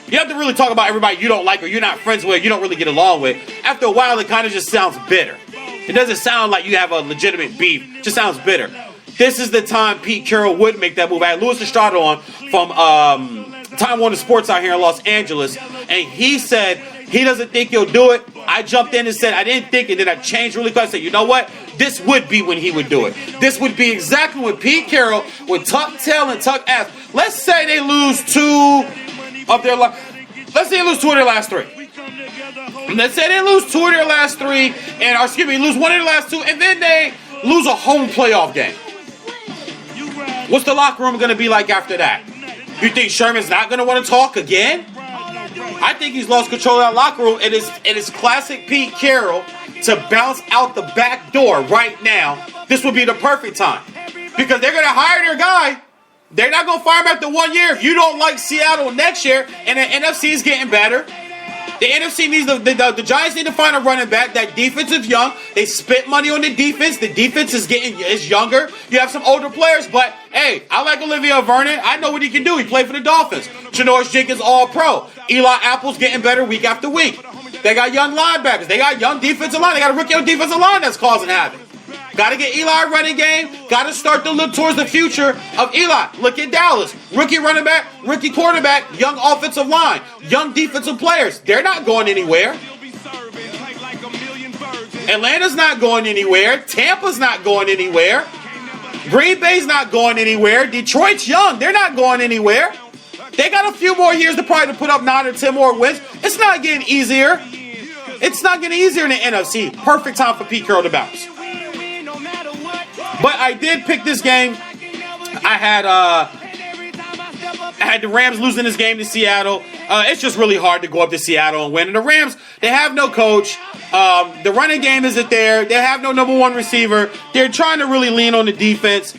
You have to really talk about everybody you don't like or you're not friends with, you don't really get along with. After a while, it kind of just sounds bitter. It doesn't sound like you have a legitimate beef. It just sounds bitter. This is the time Pete Carroll would make that move. I had Louis Estrada on from Time Warner Sports out here in Los Angeles, and he said he doesn't think he'll do it. I jumped in and said I didn't think it, then I changed really quick. I said, you know what? This would be when he would do it. This would be exactly when Pete Carroll would tuck tail and tuck ass. Let's say they lose two of their last three. Let's say they lose two of their last three, lose one of their last two, and then they lose a home playoff game. What's the locker room going to be like after that? You think Sherman's not going to want to talk again? I think he's lost control of that locker room. It is classic Pete Carroll to bounce out the back door right now. This would be the perfect time. Because they're going to hire their guy. They're not going to fire him after 1 year. If you don't like Seattle next year, and the NFC is getting better, the NFC needs the Giants need to find a running back. That defense is young. They spent money on the defense. The defense is younger. You have some older players, but hey, I like Olivia Vernon. I know what he can do. He played for the Dolphins. Janoris Jenkins, all-pro. Eli Apple's getting better week after week. They got young linebackers. They got young defensive line. They got a rookie on defensive line that's causing havoc. Got to get Eli running game. Got to start to look towards the future of Eli. Look at Dallas. Rookie running back, rookie quarterback, young offensive line, young defensive players. They're not going anywhere. Atlanta's not going anywhere. Tampa's not going anywhere. Green Bay's not going anywhere. Detroit's young. They're not going anywhere. They got a few more years to probably put up 9 or 10 more wins. It's not getting easier. It's not getting easier in the NFC. Perfect time for Pete Carroll to bounce. But I did pick this game. I had the Rams losing this game to Seattle. It's just really hard to go up to Seattle and win. And the Rams, they have no coach. The running game isn't there. They have no number one receiver. They're trying to really lean on the defense.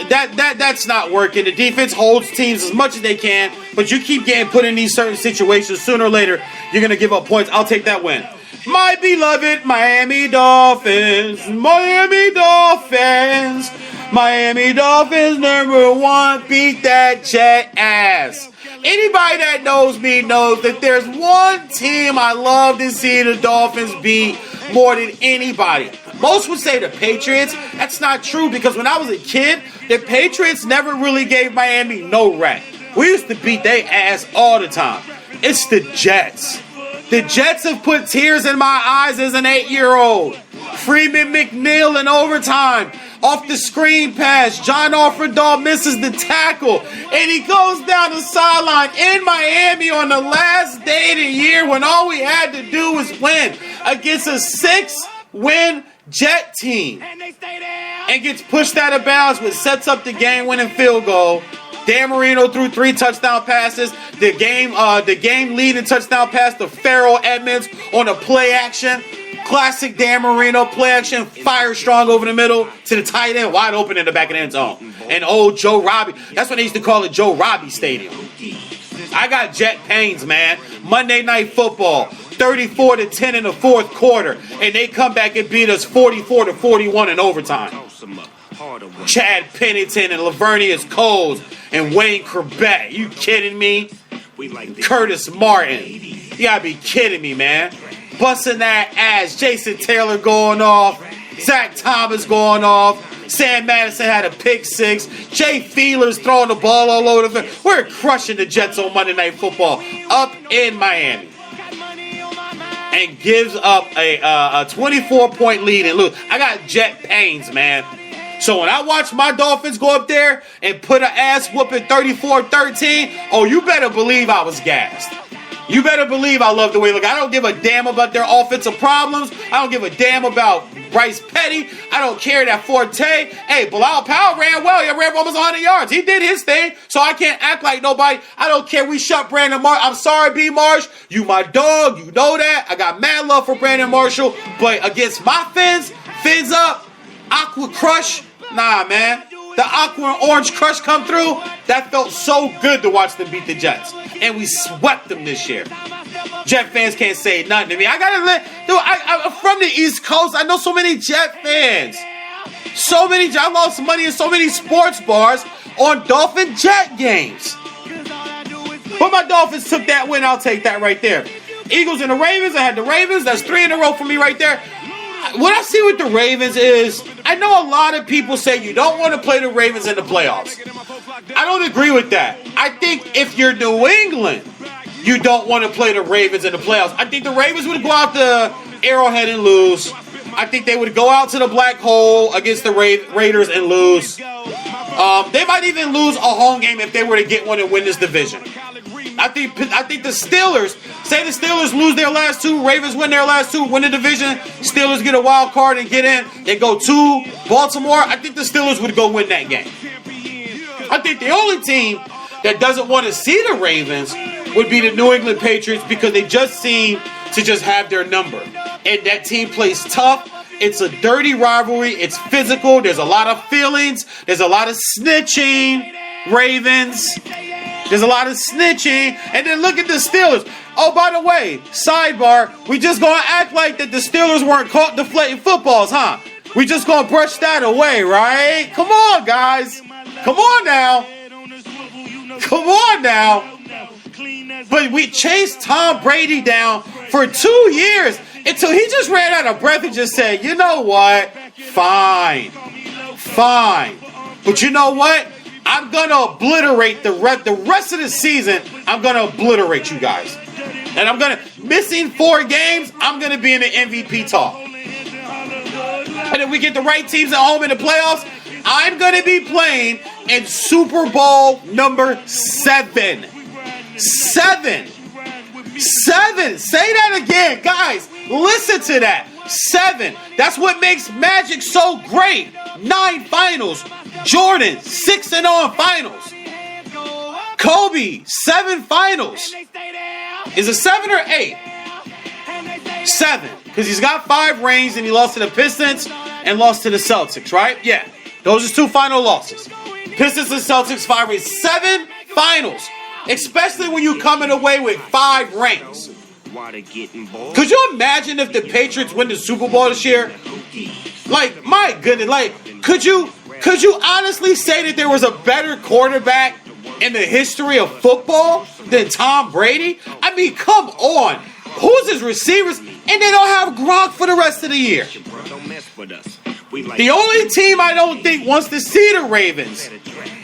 That's not working. The defense holds teams as much as they can, but you keep getting put in these certain situations. Sooner or later, you're going to give up points. I'll take that win. My beloved Miami Dolphins, Miami Dolphins, Miami Dolphins #1, beat that Jet ass. Anybody that knows me knows that there's one team I love to see the Dolphins beat more than anybody. Most would say the Patriots. That's not true because when I was a kid, the Patriots never really gave Miami no rap. We used to beat their ass all the time. It's the Jets. The Jets have put tears in my eyes as an 8-year-old. Freeman McNeil in overtime. Off the screen pass. John Offerdahl misses the tackle. And he goes down the sideline in Miami on the last day of the year when all we had to do was win against a 6-win Jet team. And gets pushed out of bounds, which sets up the game-winning field goal. Dan Marino threw 3 touchdown passes. The game leading touchdown pass to Farrell Edmonds on a play action. Classic Dan Marino play action, fire strong over the middle to the tight end, wide open in the back of the end zone. And old Joe Robbie. That's what they used to call it, Joe Robbie Stadium. I got Jet pains, man. Monday Night Football, 34-10 in the fourth quarter, and they come back and beat us 44-41 in overtime. Chad Pennington and Lavernius Coles and Wayne Corbett. You kidding me? Curtis Martin. You gotta be kidding me, man. Busting that ass. Jason Taylor going off. Zach Thomas going off. Sam Madison had a pick 6. Jay Fiedler's throwing the ball all over the field. We're crushing the Jets on Monday Night Football up in Miami. And gives up a 24-point lead and lose. I got Jet pains, man. So when I watch my Dolphins go up there and put an ass whooping 34-13, oh, you better believe I was gassed. You better believe I love the way they look. I don't give a damn about their offensive problems. I don't give a damn about Bryce Petty. I don't care that Forte. Hey, Bilal Powell ran well. He ran almost 100 yards. He did his thing, so I can't act like nobody. I don't care. We shut Brandon Marshall. I'm sorry, B. Marsh. You my dog. You know that. I got mad love for Brandon Marshall. But against my fins up, Aqua Crush, nah, man. the aqua and orange crush come through, that felt so good to watch them beat the Jets. And we swept them this year. Jet fans can't say nothing to me. I'm from the East Coast. I know so many Jet fans. I lost money in so many sports bars on Dolphin Jet games. But my Dolphins took that win. I'll take that right there. Eagles and the Ravens. I had the Ravens. That's 3 in a row for me right there. What I see with the Ravens is, I know a lot of people say you don't want to play the Ravens in the playoffs. I don't agree with that. I think if you're New England, you don't want to play the Ravens in the playoffs. I think the Ravens would go out to Arrowhead and lose. I think they would go out to the black hole against the Raiders and lose. They might even lose a home game if they were to get one and win this division. I think the Steelers, say the Steelers lose their last 2, Ravens win their last 2, win the division, Steelers get a wild card and get in, they go to Baltimore. I think the Steelers would go win that game. I think the only team that doesn't want to see the Ravens would be the New England Patriots, because they just seem to just have their number. And that team plays tough. It's a dirty rivalry. It's physical. There's a lot of feelings. There's a lot of snitching, Ravens. There's a lot of snitching. And then look at the Steelers. Oh, by the way, sidebar, we just going to act like that the Steelers weren't caught deflating footballs, huh? We just going to brush that away, right? Come on, guys. Come on now. Come on now. But we chased Tom Brady down for 2 years until he just ran out of breath and just said, you know what? Fine. But you know what? I'm going to obliterate the rest of the season. I'm going to obliterate you guys. And missing 4 games, I'm going to be in the MVP talk. And if we get the right teams at home in the playoffs, I'm going to be playing in Super Bowl number 7. 7. Say that again, guys. Listen to that. 7. That's what makes Magic so great. 9 finals. Jordan, 6-0 in finals. Kobe, 7 finals. Is it 7 or 8? 7. Because he's got 5 rings and he lost to the Pistons and lost to the Celtics, right? Yeah. Those are 2 final losses. Pistons and Celtics, 5 rings. 7 finals. Especially when you're coming away with 5 rings. Could you imagine if the Patriots win the Super Bowl this year? Like, my goodness, like, could you honestly say that there was a better quarterback in the history of football than Tom Brady? I mean, come on. Who's his receivers? And they don't have Gronk for the rest of the year. The only team I don't think wants to see the Ravens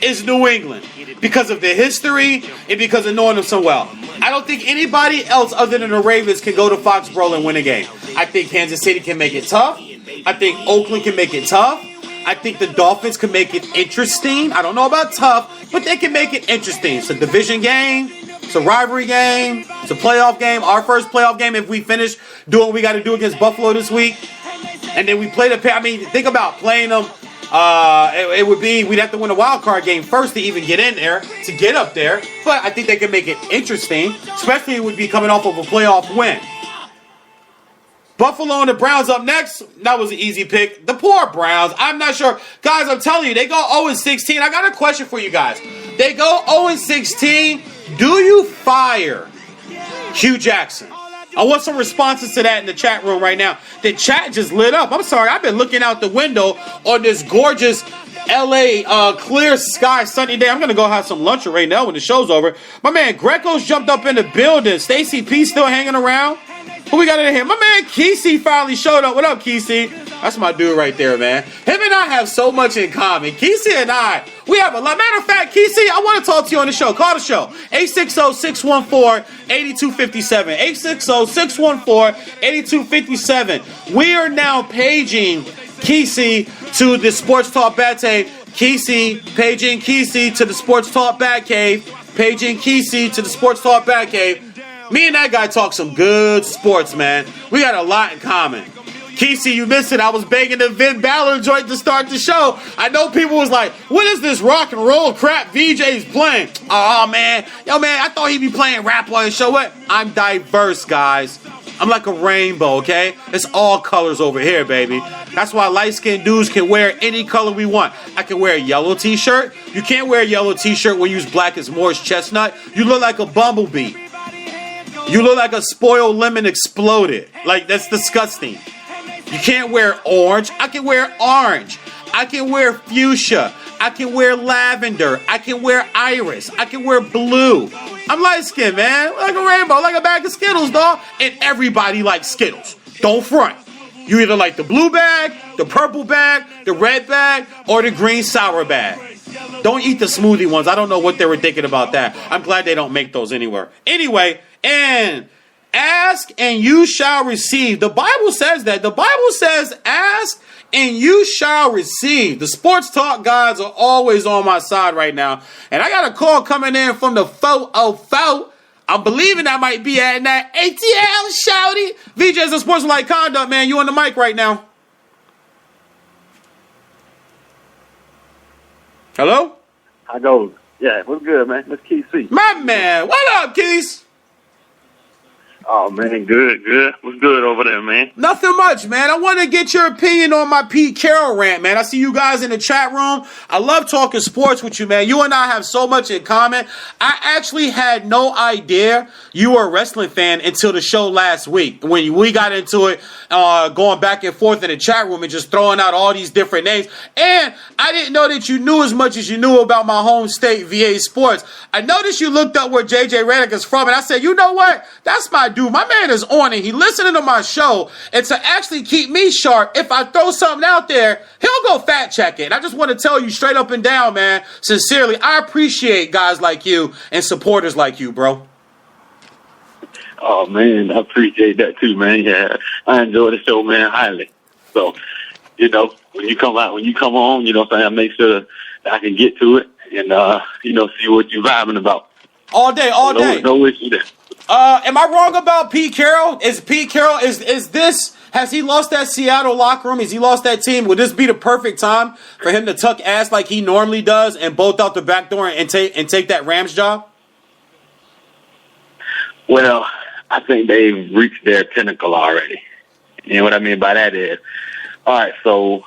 is New England, because of their history and because of knowing them so well. I don't think anybody else other than the Ravens can go to Foxborough and win a game. I think Kansas City can make it tough. I think Oakland can make it tough. I think the Dolphins can make it interesting. I don't know about tough, but they can make it interesting. It's a division game. It's a rivalry game. It's a playoff game. Our first playoff game if we finish doing what we got to do against Buffalo this week. And then we play the... I mean, think about playing them. It would be... We'd have to win a wild card game first to even get in there, to get up there. But I think they can make it interesting. Especially it would be coming off of a playoff win. Buffalo and the Browns up next. That was an easy pick. The poor Browns. I'm not sure. Guys, I'm telling you, they go 0-16. I got a question for you guys. They go 0-16. Do you fire Hugh Jackson? I want some responses to that in the chat room right now. The chat just lit up. I'm sorry. I've been looking out the window on this gorgeous LA clear sky sunny day. I'm going to go have some lunch right now when the show's over. My man Greco's jumped up in the building. Stacey P still hanging around. Who we got in here? My man Kesey finally showed up. What up, Kesey? That's my dude right there, man. Him and I have so much in common. Kesey and I, we have a lot. Matter of fact, Kesey, I want to talk to you on the show. Call the show. 860-614-8257. 860-614-8257. We are now paging Kesey to the Sports Talk Batcave. Kesey, paging Kesey to the Sports Talk Batcave. Paging Kesey to the Sports Talk Batcave. Me and that guy talk some good sports, man. We got a lot in common. Kesey, you missed it. I was begging the Vin Balor joint to start the show. I know people was like, what is this rock and roll crap VJ's playing? Oh, man. Yo, man, I thought he'd be playing rap on his show. What? I'm diverse, guys. I'm like a rainbow, okay? It's all colors over here, baby. That's why light-skinned dudes can wear any color we want. I can wear a yellow t-shirt. You can't wear a yellow t-shirt when you use black as Morris Chestnut. You look like a bumblebee. You look like a spoiled lemon exploded. Like, that's disgusting. You can't wear orange. I can wear orange. I can wear fuchsia. I can wear lavender. I can wear iris. I can wear blue. I'm light-skinned, man. Like a rainbow, like a bag of Skittles, dog. And everybody likes Skittles. Don't front. You either like the blue bag, the purple bag, the red bag, or the green sour bag. Don't eat the smoothie ones. I don't know what they were thinking about that. I'm glad they don't make those anywhere. Anyway, and ask and you shall receive. The Bible says that. The Bible says ask and you shall receive. The sports talk guys are always on my side right now. And I got a call coming in from the 404. I'm believing that might be at that ATL shouty. VJ's a sportsmanlike conduct, man. You on the mic right now. Hello? I go, yeah, what's good, man? Let's Keith C. My man, what up, Keith? Oh, man, good. What's good over there, man? Nothing much, man. I want to get your opinion on my Pete Carroll rant, man. I see you guys in the chat room. I love talking sports with you, man. You and I have so much in common. I actually had no idea you were a wrestling fan until the show last week when we got into it, going back and forth in the chat room and just throwing out all these different names. And I didn't know that you knew as much as you knew about my home state, VA Sports. I noticed you looked up where JJ Redick is from, and I said, you know what? That's my dude. My man is on it. He listening to my show, and to actually keep me sharp, if I throw something out there, he'll go fact check it. And I just want to tell you straight up and down, man, sincerely, I appreciate guys like you and supporters like you, bro. Oh, man, I appreciate that too, man. Yeah, I enjoy the show, man, highly. So, you know, when you come on, you know what I'm saying, I make sure that I can get to it and, you know, see what you're vibing about. All day. No issue there. Am I wrong about Pete Carroll? Is Pete Carroll, has he lost that Seattle locker room? Has he lost that team? Would this be the perfect time for him to tuck ass like he normally does and bolt out the back door and take that Rams job? Well, I think they've reached their pinnacle already. And what I mean by that is, all right, so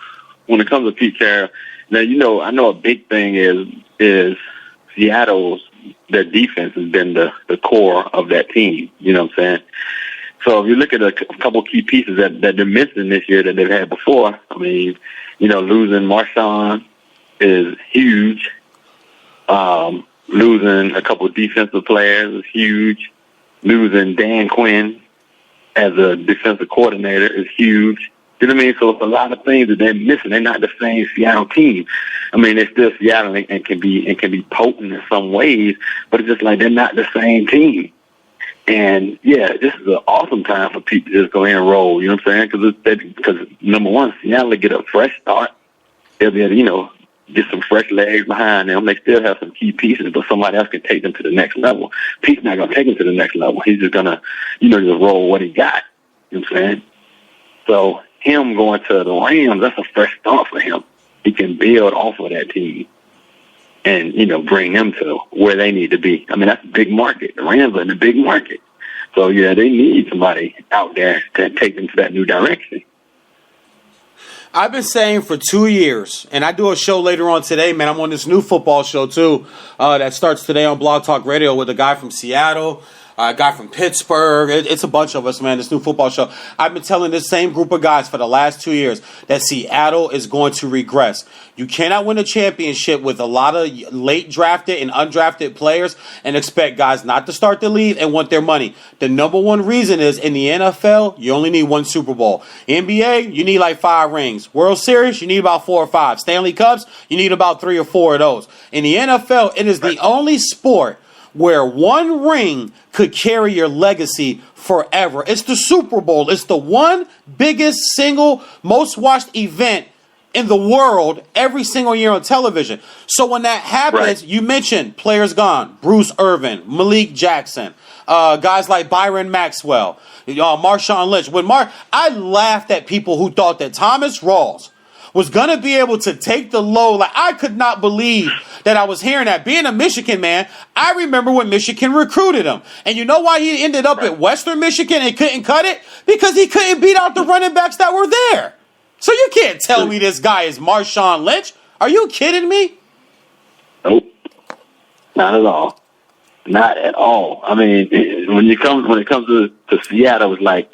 when it comes to Pete Carroll, now, you know, I know a big thing is Seattle's, their defense has been the core of that team. You know what I'm saying? So if you look at a couple key pieces that they're missing this year that they've had before, I mean, you know, losing Marshawn is huge. Losing a couple of defensive players is huge. Losing Dan Quinn as a defensive coordinator is huge. You know what I mean? So it's a lot of things that they're missing. They're not the same Seattle team. I mean, they're still Seattle and can be potent in some ways, but it's just like they're not the same team. And yeah, this is an awesome time for people to just go ahead and roll. You know what I'm saying? Because number one, Seattle will get a fresh start. They'll be able to, you know, get some fresh legs behind them. They still have some key pieces, but somebody else can take them to the next level. Pete's not going to take them to the next level. He's just going to, you know, just roll what he got. You know what I'm saying? So him going to the Rams, that's a fresh start for him. He can build off of that team and, you know, bring them to where they need to be. I mean, that's a big market. The Rams are in a big market. So, yeah, they need somebody out there to take them to that new direction. I've been saying for 2 years, and I do a show later on today, man. I'm on this new football show, too, that starts today on Blog Talk Radio with a guy from Seattle, a guy from Pittsburgh. It's a bunch of us, man, this new football show. I've been telling this same group of guys for the last 2 years that Seattle is going to regress. You cannot win a championship with a lot of late drafted and undrafted players and expect guys not to start to leave and want their money. The number one reason is in the NFL, you only need one Super Bowl. NBA, you need like 5 rings. World Series, you need about 4 or 5. Stanley Cups, you need about 3 or 4 of those. In the NFL, it is the only sport where one ring could carry your legacy forever. It's the Super Bowl. It's the one biggest single most watched event in the world every single year on television. So when that happens, right. You mentioned players gone. Bruce Irvin, Malik Jackson, guys like Byron Maxwell, Marshawn Lynch. I laughed at people who thought that Thomas Rawls was going to be able to take the load. Like, I could not believe that I was hearing that. Being a Michigan man, I remember when Michigan recruited him. And you know why he ended up at Western Michigan and couldn't cut it? Because he couldn't beat out the running backs that were there. So you can't tell me this guy is Marshawn Lynch. Are you kidding me? Nope. Not at all. Not at all. I mean, when it comes to Seattle, it's like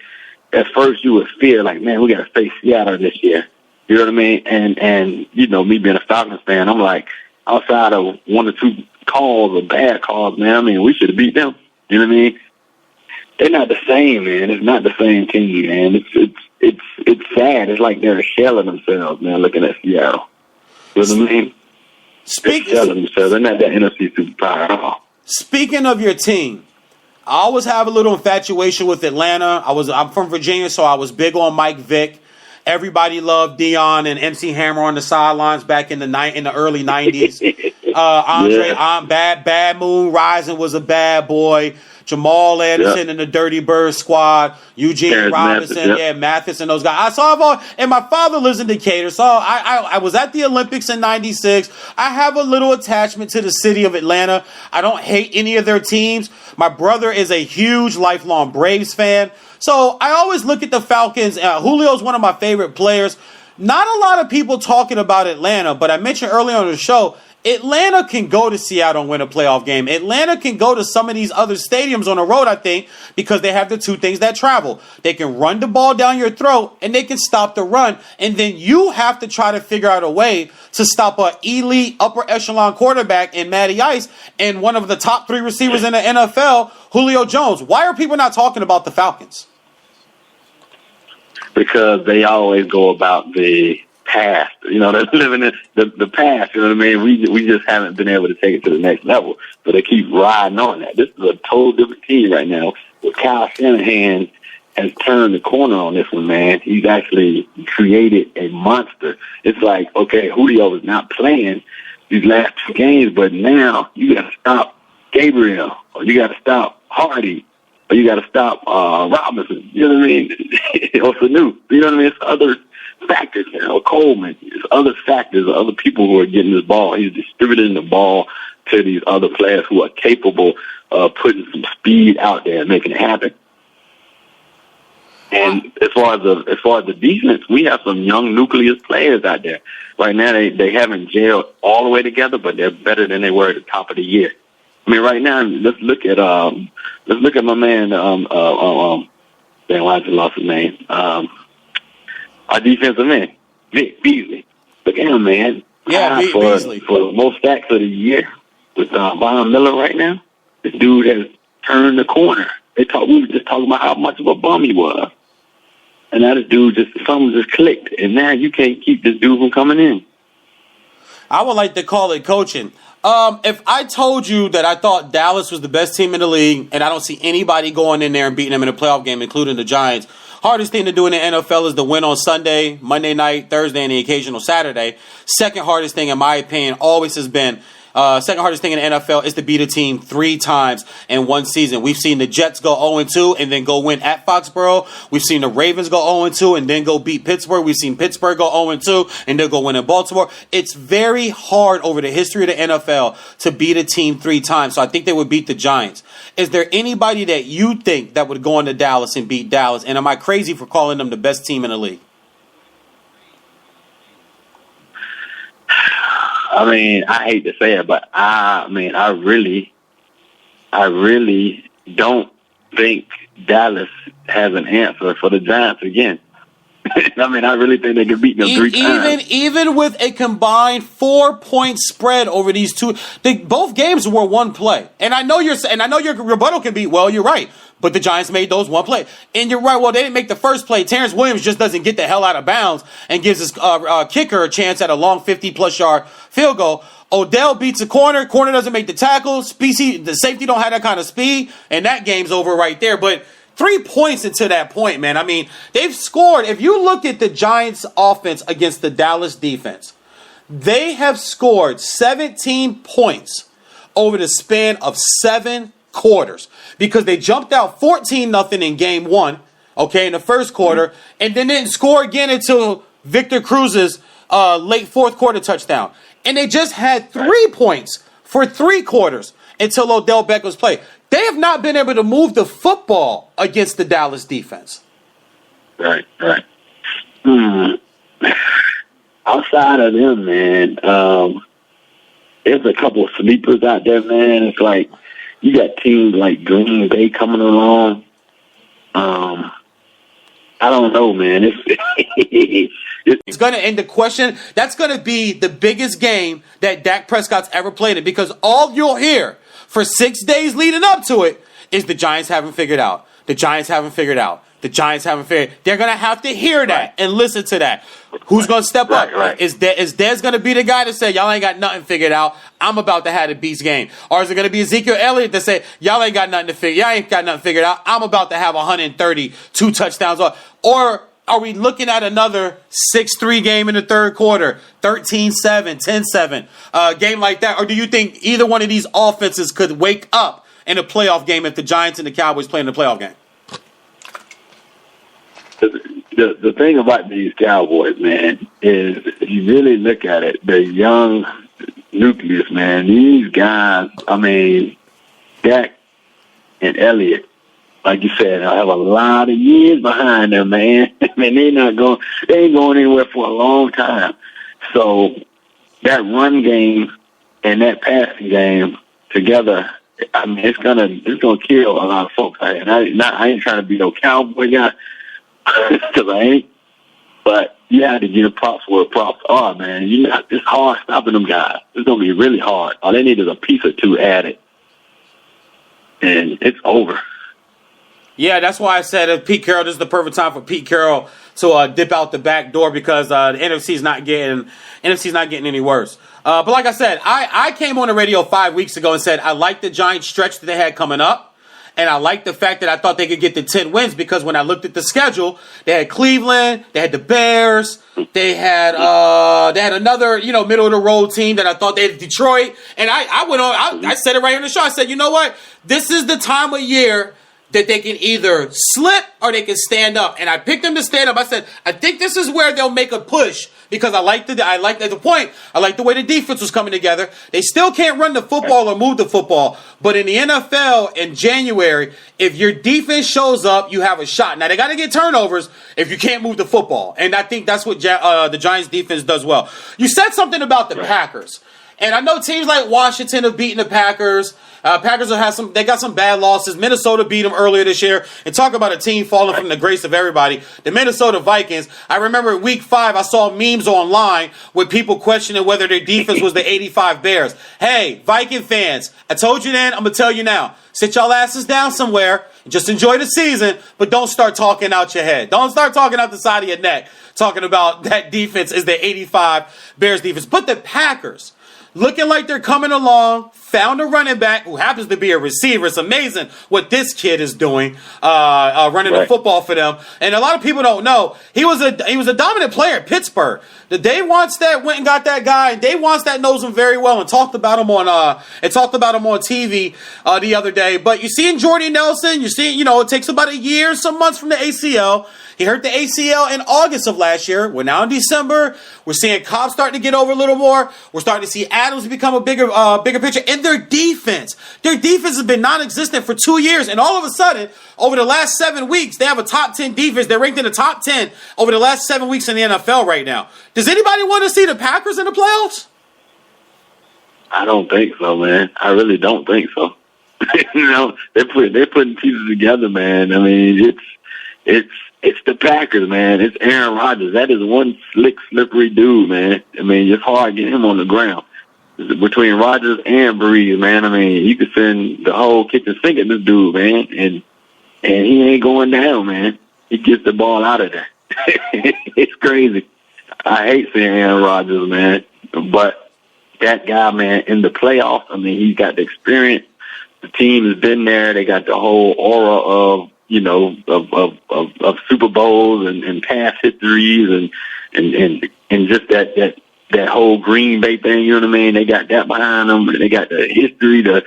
at first you would fear, like, man, we got to face Seattle this year. You know what I mean? And you know, me being a Falcons fan, I'm like, outside of one or two calls or bad calls, man, I mean, we should have beat them. You know what I mean? They're not the same, man. It's not the same team, man. It's sad. It's like they're a shell of themselves, man, looking at Seattle. You know what I mean? They're a shell of themselves. They're not that NFC superpower at all. Speaking of your team, I always have a little infatuation with Atlanta. I'm from Virginia, so I was big on Mike Vick. Everybody loved Dion and MC Hammer on the sidelines back in the early 90s. Bad Moon Rising was a bad boy. Jamal Anderson and the Dirty Bird squad. Eugene Robinson, Mathis and those guys. I saw and my father lives in Decatur, so I was at the Olympics in '96. I have a little attachment to the city of Atlanta. I don't hate any of their teams. My brother is a huge lifelong Braves fan. So I always look at the Falcons. Julio's one of my favorite players. Not a lot of people talking about Atlanta, but I mentioned earlier on the show, Atlanta can go to Seattle and win a playoff game. Atlanta can go to some of these other stadiums on the road, I think, because they have the two things that travel. They can run the ball down your throat, and they can stop the run. And then you have to try to figure out a way to stop an elite upper echelon quarterback in Matty Ice and one of the top 3 receivers in the NFL, Julio Jones. Why are people not talking about the Falcons? Because they always go about the past. You know, they're living in the past. You know what I mean? We just haven't been able to take it to the next level. So they keep riding on that. This is a total different team right now. But Kyle Shanahan has turned the corner on this one, man. He's actually created a monster. It's like, okay, Julio is not playing these last 2 games, but now you got to stop Gabriel, or you got to stop Hardy, or you got to stop Robinson. You know what I mean? Or Sanu. You know what I mean? It's other factors, you know, Coleman. There's other factors, other people who are getting this ball. He's distributing the ball to these other players who are capable of putting some speed out there and making it happen. And as far as the defense, we have some young nucleus players out there. Right now, they haven't gelled all the way together, but they're better than they were at the top of the year. I mean, right now, let's look at my man. Why I just lost his name? Our defensive man, Vic Beasley. Look at him, man. Yeah, Beasley. For the most sacks of the year with Von Miller right now, this dude has turned the corner. We were just talking about how much of a bum he was. And now this dude something just clicked. And now you can't keep this dude from coming in. I would like to call it coaching. If I told you that I thought Dallas was the best team in the league and I don't see anybody going in there and beating them in a playoff game, including the Giants, hardest thing to do in the NFL is to win on Sunday, Monday night, Thursday, and the occasional Saturday. Second hardest thing, in my opinion, always has been second hardest thing in the NFL is to beat a team 3 times in one season. We've seen the Jets go 0-2 and then go win at Foxborough. We've seen the Ravens go 0-2 and then go beat Pittsburgh. We've seen Pittsburgh go 0-2 and then go win in Baltimore. It's very hard over the history of the NFL to beat a team 3 times. So I think they would beat the Giants. Is there anybody that you think that would go into Dallas and beat Dallas? And am I crazy for calling them the best team in the league? I mean, I hate to say it, but I really don't think Dallas has an answer for the Giants again. I mean, I really think they can beat them 3 times. Even with a combined 4-point spread over these two, both games were 1 play. And I know your rebuttal can be, well, you're right, but the Giants made those 1 play. And you're right, well, they didn't make the first play. Terrence Williams just doesn't get the hell out of bounds and gives his kicker a chance at a long 50-plus yard field goal. Odell beats a corner doesn't make the tackle. The safety don't have that kind of speed, and that game's over right there. But 3 points into that point, man. I mean, they've scored. If you look at the Giants' offense against the Dallas defense, they have scored 17 points over the span of 7 quarters because they jumped out 14-0 in game 1, okay, in the first quarter, and then didn't score again until Victor Cruz's late fourth quarter touchdown. And they just had 3 points for 3 quarters until Odell Beckham's play. They have not been able to move the football against the Dallas defense. Right. outside of them, man, there's a couple of sleepers out there, man. It's like you got teams like Green Bay coming along. I don't know, man. It's going to end the question. That's going to be the biggest game that Dak Prescott's ever played in, because all you'll hear for 6 days leading up to it is the Giants haven't figured out. The Giants haven't figured out. The Giants haven't figured. They're going to have to hear that and listen to that. Who's going to step up? Right. Is Dez going to be the guy to say, y'all ain't got nothing figured out, I'm about to have the beast game? Or is it going to be Ezekiel Elliott to say, y'all ain't got nothing to figure, y'all ain't got nothing figured out, I'm about to have 130, 2 touchdowns? Or are we looking at another 6-3 game in the third quarter, 13-7, 10-7, game like that? Or do you think either one of these offenses could wake up in a playoff game if the Giants and the Cowboys play in the playoff game? The thing about these Cowboys, man, is if you really look at it, the young nucleus, man, these guys, I mean, Dak and Elliott, like you said, I have a lot of years behind them, man. I mean, they ain't going anywhere for a long time. So that run game and that passing game together, I mean, it's gonna kill a lot of folks. And I ain't trying to be no Cowboy guy, because I ain't. But you have to give props where props are, man. It's hard stopping them guys. It's gonna be really hard. All they need is a piece or two added, and it's over. Yeah, that's why I said Pete Carroll, this is the perfect time for Pete Carroll to dip out the back door, because the NFC's not getting any worse. But like I said, I came on the radio 5 weeks ago and said I like the Giants stretch that they had coming up. And I like the fact that I thought they could get the 10 wins, because when I looked at the schedule, they had Cleveland, they had the Bears, they had another, middle of the road team that I thought they had Detroit. And I went on, I said it right on the show. I said, you know what? This is the time of year that they can either slip or they can stand up. And I picked them to stand up. I said, I think this is where they'll make a push, because I like the way the defense was coming together. They still can't run the football or move the football. But in the NFL in January, if your defense shows up, you have a shot. Now, they got to get turnovers if you can't move the football. And I think that's what the Giants defense does well. You said something about the Packers. And I know teams like Washington have beaten the Packers. Packers they got some bad losses. Minnesota beat them earlier this year. And talk about a team falling from the grace of everybody. The Minnesota Vikings. I remember in week 5, I saw memes online with people questioning whether their defense was the 85 Bears. Hey, Viking fans, I told you then, I'm going to tell you now. Sit y'all asses down somewhere. Just enjoy the season, but don't start talking out your head. Don't start talking out the side of your neck, talking about that defense is the 85 Bears defense. But the Packers, looking like they're coming along, found a running back who happens to be a receiver. It's amazing what this kid is doing, running the football for them. And a lot of people don't know he was a dominant player at Pittsburgh. The Dave Wants that went and got that guy. Dave Wants that knows him very well and talked about him on TV the other day. But you see in Jordy Nelson, you see, it takes about a year, some months from the ACL. He hurt the ACL in August of last year. We're now in December. We're seeing Cobb starting to get over a little more. We're starting to see Adams become a bigger picture. And their defense has been non-existent for 2 years. And all of a sudden, over the last 7 weeks, they have a top 10 defense. They're ranked in the top 10 over the last 7 weeks in the NFL right now. Does anybody want to see the Packers in the playoffs? I don't think so, man. I really don't think so. They're putting pieces together, man. I mean, it's the Packers, man. It's Aaron Rodgers. That is one slick, slippery dude, man. I mean, it's hard getting him on the ground. Between Rodgers and Breeze, man, I mean, you could send the whole kitchen sink at this dude, man, and he ain't going down, man. He gets the ball out of there. It's crazy. I hate seeing Aaron Rodgers, man. But that guy, man, in the playoffs, I mean, he's got the experience. The team has been there. They got the whole aura of Super Bowls and past histories and just that whole Green Bay thing, you know what I mean? They got that behind them, and they got the history, the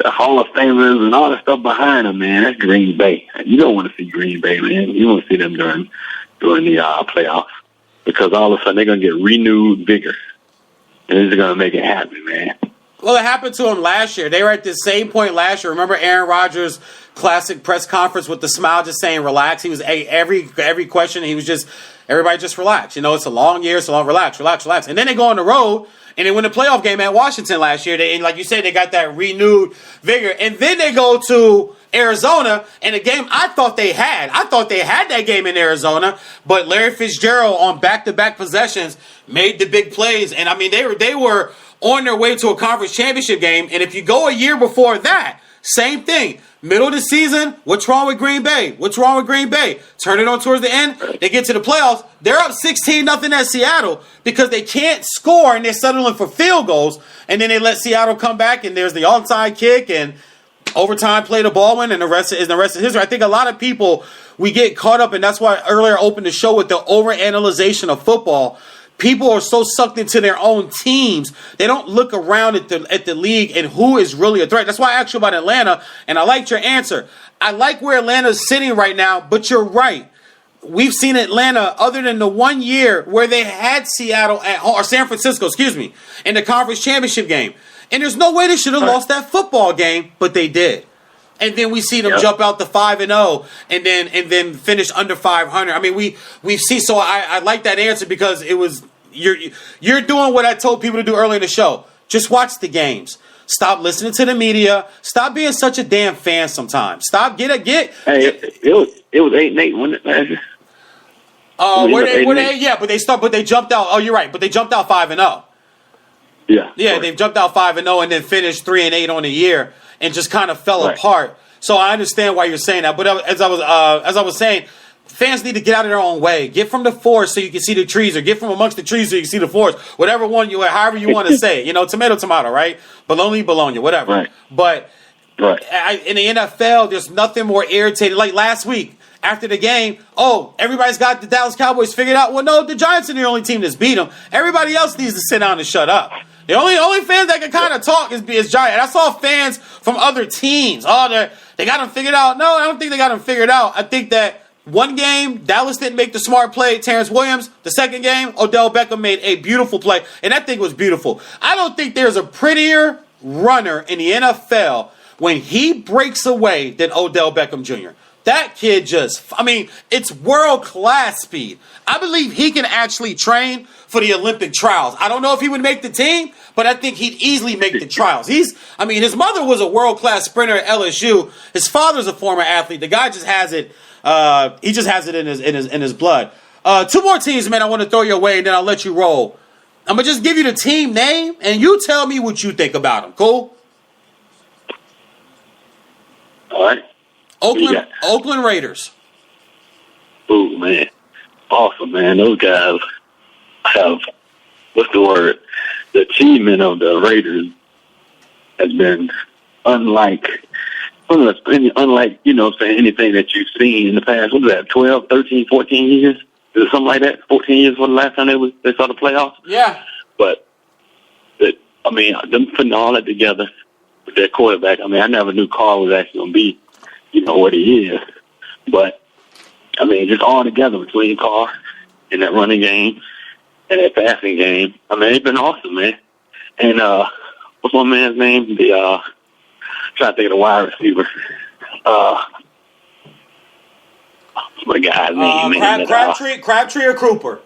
Hall of Famers and all that stuff behind them, man. That's Green Bay. You don't want to see Green Bay, man. You want to see them during the playoffs, because all of a sudden they're going to get renewed vigor, and it's going to make it happen, man. Well, it happened to him last year. They were at the same point last year. Remember Aaron Rodgers' classic press conference with the smile, just saying relax. He was every question. He was just everybody just relax. You know, it's a long year, so relax. And then they go on the road and they win the playoff game at Washington last year. And like you said, they got that renewed vigor. And then they go to Arizona, and a game I thought they had. I thought they had that game in Arizona, but Larry Fitzgerald on back-to-back possessions made the big plays. And I mean, they were on their way to a conference championship game. And if you go a year before that, same thing. Middle of the season, what's wrong with Green Bay? Turn it on towards the end. They get to the playoffs. They're up 16-0 at Seattle because they can't score and they're settling for field goals. And then they let Seattle come back, and there's the onside kick and overtime play the ball win, and the rest is history. I think a lot of people, we get caught up, and that's why I earlier opened the show with the overanalyzation of football. People are so sucked into their own teams, they don't look around at the league and who is really a threat. That's why I asked you about Atlanta, and I liked your answer. I like where Atlanta's sitting right now, but you're right. We've seen Atlanta, other than the 1 year where they had Seattle or San Francisco, in the conference championship game. And there's no way they should have lost that football game, but they did. And then we see them jump out to 5-0 and then finish under 500. I mean, we've seen. So I like that answer because it was you're doing what I told people to do earlier in the show. Just watch the games. Stop listening to the media. Stop being such a damn fan sometimes. Stop get. Hey, it was 8-8, wasn't it, last year? But they jumped out. Oh, you're right. But they jumped out 5-0. Yeah. They've jumped out 5-0 and then finished 3-8 on the year and just kind of fell apart. So I understand why you're saying that. But as I was saying, fans need to get out of their own way. Get from the forest so you can see the trees, or get from amongst the trees so you can see the forest. Whatever one however you want to say it. You know, tomato, right? Bologna, whatever. Right. But in the NFL, there's nothing more irritating. Like last week, after the game, everybody's got the Dallas Cowboys figured out. Well, no, the Giants are the only team that's beat them. Everybody else needs to sit down and shut up. The only fans that can kind of talk is Giants. And I saw fans from other teams. They got them figured out. No, I don't think they got them figured out. I think that one game, Dallas didn't make the smart play, Terrence Williams. The second game, Odell Beckham made a beautiful play. And that thing was beautiful. I don't think there's a prettier runner in the NFL when he breaks away than Odell Beckham Jr. That kid it's world-class speed. I believe he can actually train for the Olympic trials. I don't know if he would make the team, but I think he'd easily make the trials. His mother was a world-class sprinter at LSU. His father's a former athlete. The guy just has it. He just has it in his blood. Two more teams, man, I want to throw your way, and then I'll let you roll. I'm going to just give you the team name, and you tell me what you think about them. Cool? All right. Oakland Raiders. Oh, man. Awesome, man. Those guys have, what's the word? The achievement of the Raiders has been unlike, anything that you've seen in the past. What was that, 12, 13, 14 years? Is it something like that? 14 years was the last time they saw the playoffs? Yeah. But, them putting all that together with their quarterback, I never knew Carr was actually going to be, what he is. But, just all together between Carr and that running game and that passing game, it's been awesome, man. And what's one man's name? Trying to think of the wide receiver. What's my guy's name, man? Crabtree or Cooper?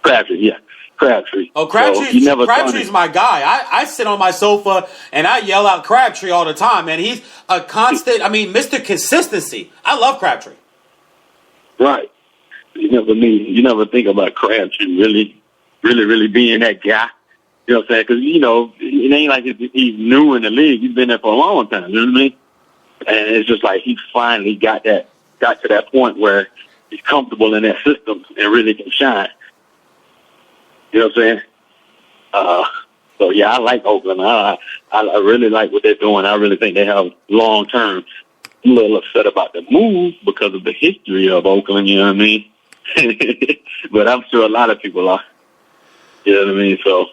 Crabtree, yeah. Crabtree. Oh, Crabtree's my guy. I sit on my sofa and I yell out Crabtree all the time, man. He's a constant, Mr. Consistency. I love Crabtree. Right. You never think about Crabtree really being that guy. You know what I'm saying? Because, it ain't like he's new in the league. He's been there for a long time. You know what I mean? And it's just like he finally got to that point where he's comfortable in that system and really can shine. You know what I'm saying? So, yeah, I like Oakland. I really like what they're doing. I really think they have long-term. I'm a little upset about the move because of the history of Oakland, you know what I mean? But I'm sure a lot of people are. You know what I mean? So,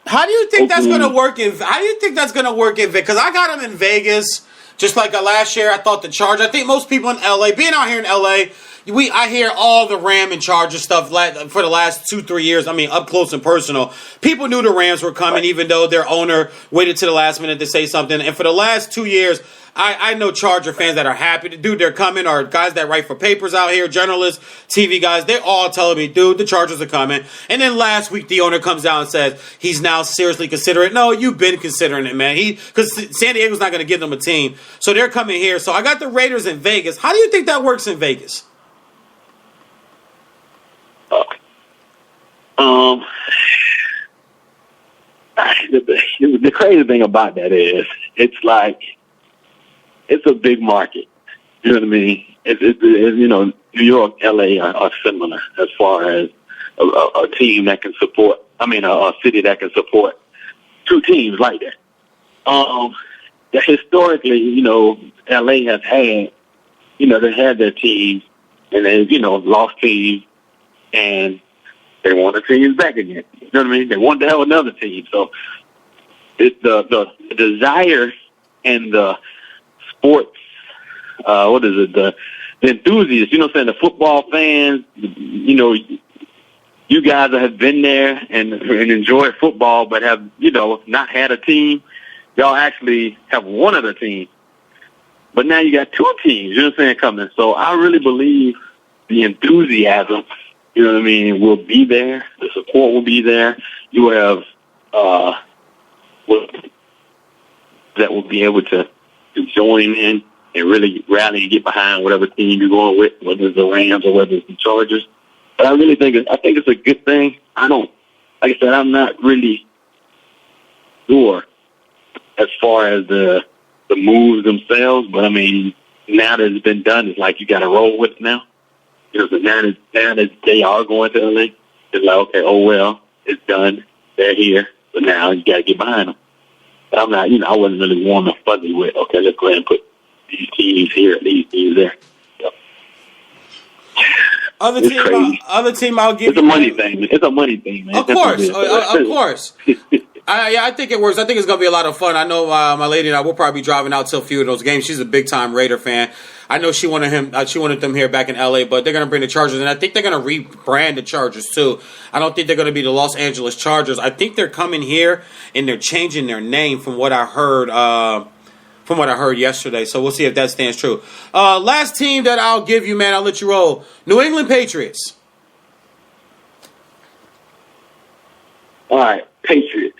how do you think that's going to work in Vegas? Because I got them in Vegas just like last year. I thought the Chargers. I think most people in LA, being out here in LA, I hear all the Ram and Charger stuff for the last 2-3 years. I mean, up close and personal. People knew the Rams were coming, even though their owner waited to the last minute to say something. And for the last 2 years, I know Charger fans that are happy to, dude, they're coming, or guys that write for papers out here, journalists, TV guys, they're all telling me, dude, the Chargers are coming. And then last week, the owner comes out and says he's now seriously considering it. No, you've been considering it, man. Because San Diego's not going to give them a team. So they're coming here. So I got the Raiders in Vegas. How do you think that works in Vegas? The crazy thing about that is it's like it's a big market. You know what I mean? It's you know, New York, LA are similar as far as a team that can support. I mean, a city that can support two teams like that. Historically, you know, LA has had, you know, they had their teams and they, you know, lost teams and they want the teams back again. You know what I mean? They want to have another team. So it's the desire and the sports, the enthusiasts, you know what I'm saying, the football fans, you know, you guys that have been there and enjoyed football but have, you know, not had a team, y'all actually have one of the teams. But now you got two teams, you know what I'm saying, coming. So I really believe the enthusiasm, you know what I mean, will be there. The support will be there. You have that will be able to join in and really rally and get behind whatever team you're going with, whether it's the Rams or whether it's the Chargers. But I really think it's a good thing. Like I said, I'm not really sure as far as the moves themselves, but I mean, now that it's been done, it's like you got to roll with it now. You know, so now that they are going to LA, it's like, okay, oh well, it's done. They're here, but now you got to get behind them. But I'm not, you know, I wasn't really warm and fuzzy with, okay, let's go ahead and put these teams here, these teams there. Yep. Other team, I'll give you. It's a money thing. It's a money thing, man. Of course. I think it works. I think it's going to be a lot of fun. I know my lady and I will probably be driving out to a few of those games. She's a big-time Raider fan. I know she wanted them here back in L.A., but they're going to bring the Chargers, and I think they're going to rebrand the Chargers, too. I don't think they're going to be the Los Angeles Chargers. I think they're coming here, and they're changing their name from what I heard yesterday. So we'll see if that stands true. Last team that I'll give you, man, I'll let you roll. New England Patriots. All right, Patriots.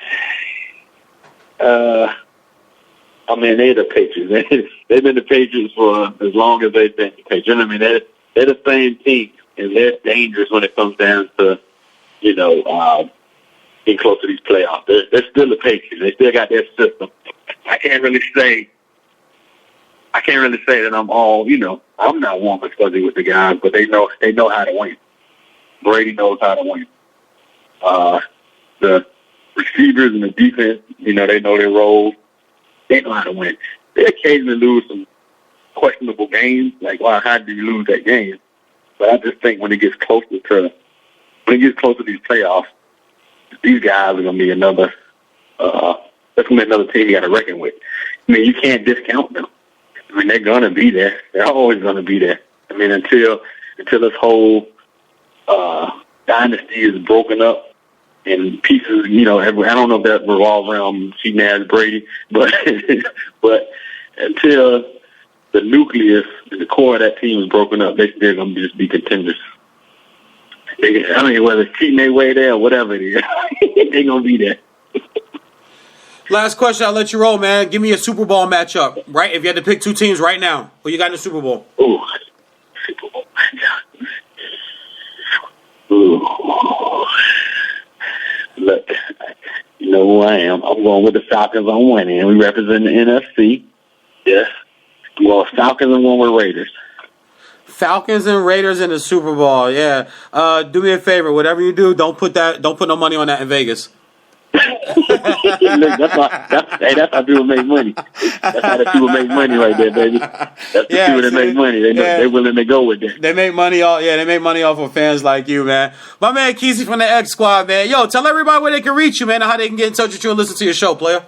I mean, they're the Patriots. They've been the Patriots for as long as they've been the Patriots. I mean, they're the same team, and they're dangerous when it comes down to, you know, getting close to these playoffs. They're still the Patriots. They still got their system. I can't really say that I'm all, you know, I'm not warm and fuzzy with the guys, but they know how to win. Brady knows how to win. The receivers and the defense, you know, they know their roles. They know how to win. They occasionally lose some questionable games, like, wow, how do you lose that game? But I just think when it gets closer to these playoffs, these guys are going to be another. That's going to be another team you got to reckon with. I mean, you can't discount them. I mean, they're going to be there. They're always going to be there. I mean, until this whole dynasty is broken up in pieces, you know, I don't know if that revolves around Cheating Ass Brady, but until the nucleus and the core of that team is broken up, they're going to just be contenders. I mean, whether it's cheating their way there or whatever it is, they're going to be there. Last question, I'll let you roll, man. Give me a Super Bowl matchup, right? If you had to pick two teams right now, who you got in the Super Bowl? Ooh, Super Bowl matchup. Ooh. Look, you know who I am. I'm going with the Falcons on one end. We represent the NFC. Yes. I'm going with Falcons and one with Raiders. Falcons and Raiders in the Super Bowl, yeah. Do me a favor, whatever you do, don't put no money on that in Vegas. Look, that's how people make money. That's how the people make money right there, baby. That's the people that make money. They're willing to go with that. They make money off of fans like you, man. My man Kesey from the X Squad, man. Yo, tell everybody where they can reach you, man, and how they can get in touch with you and listen to your show, player.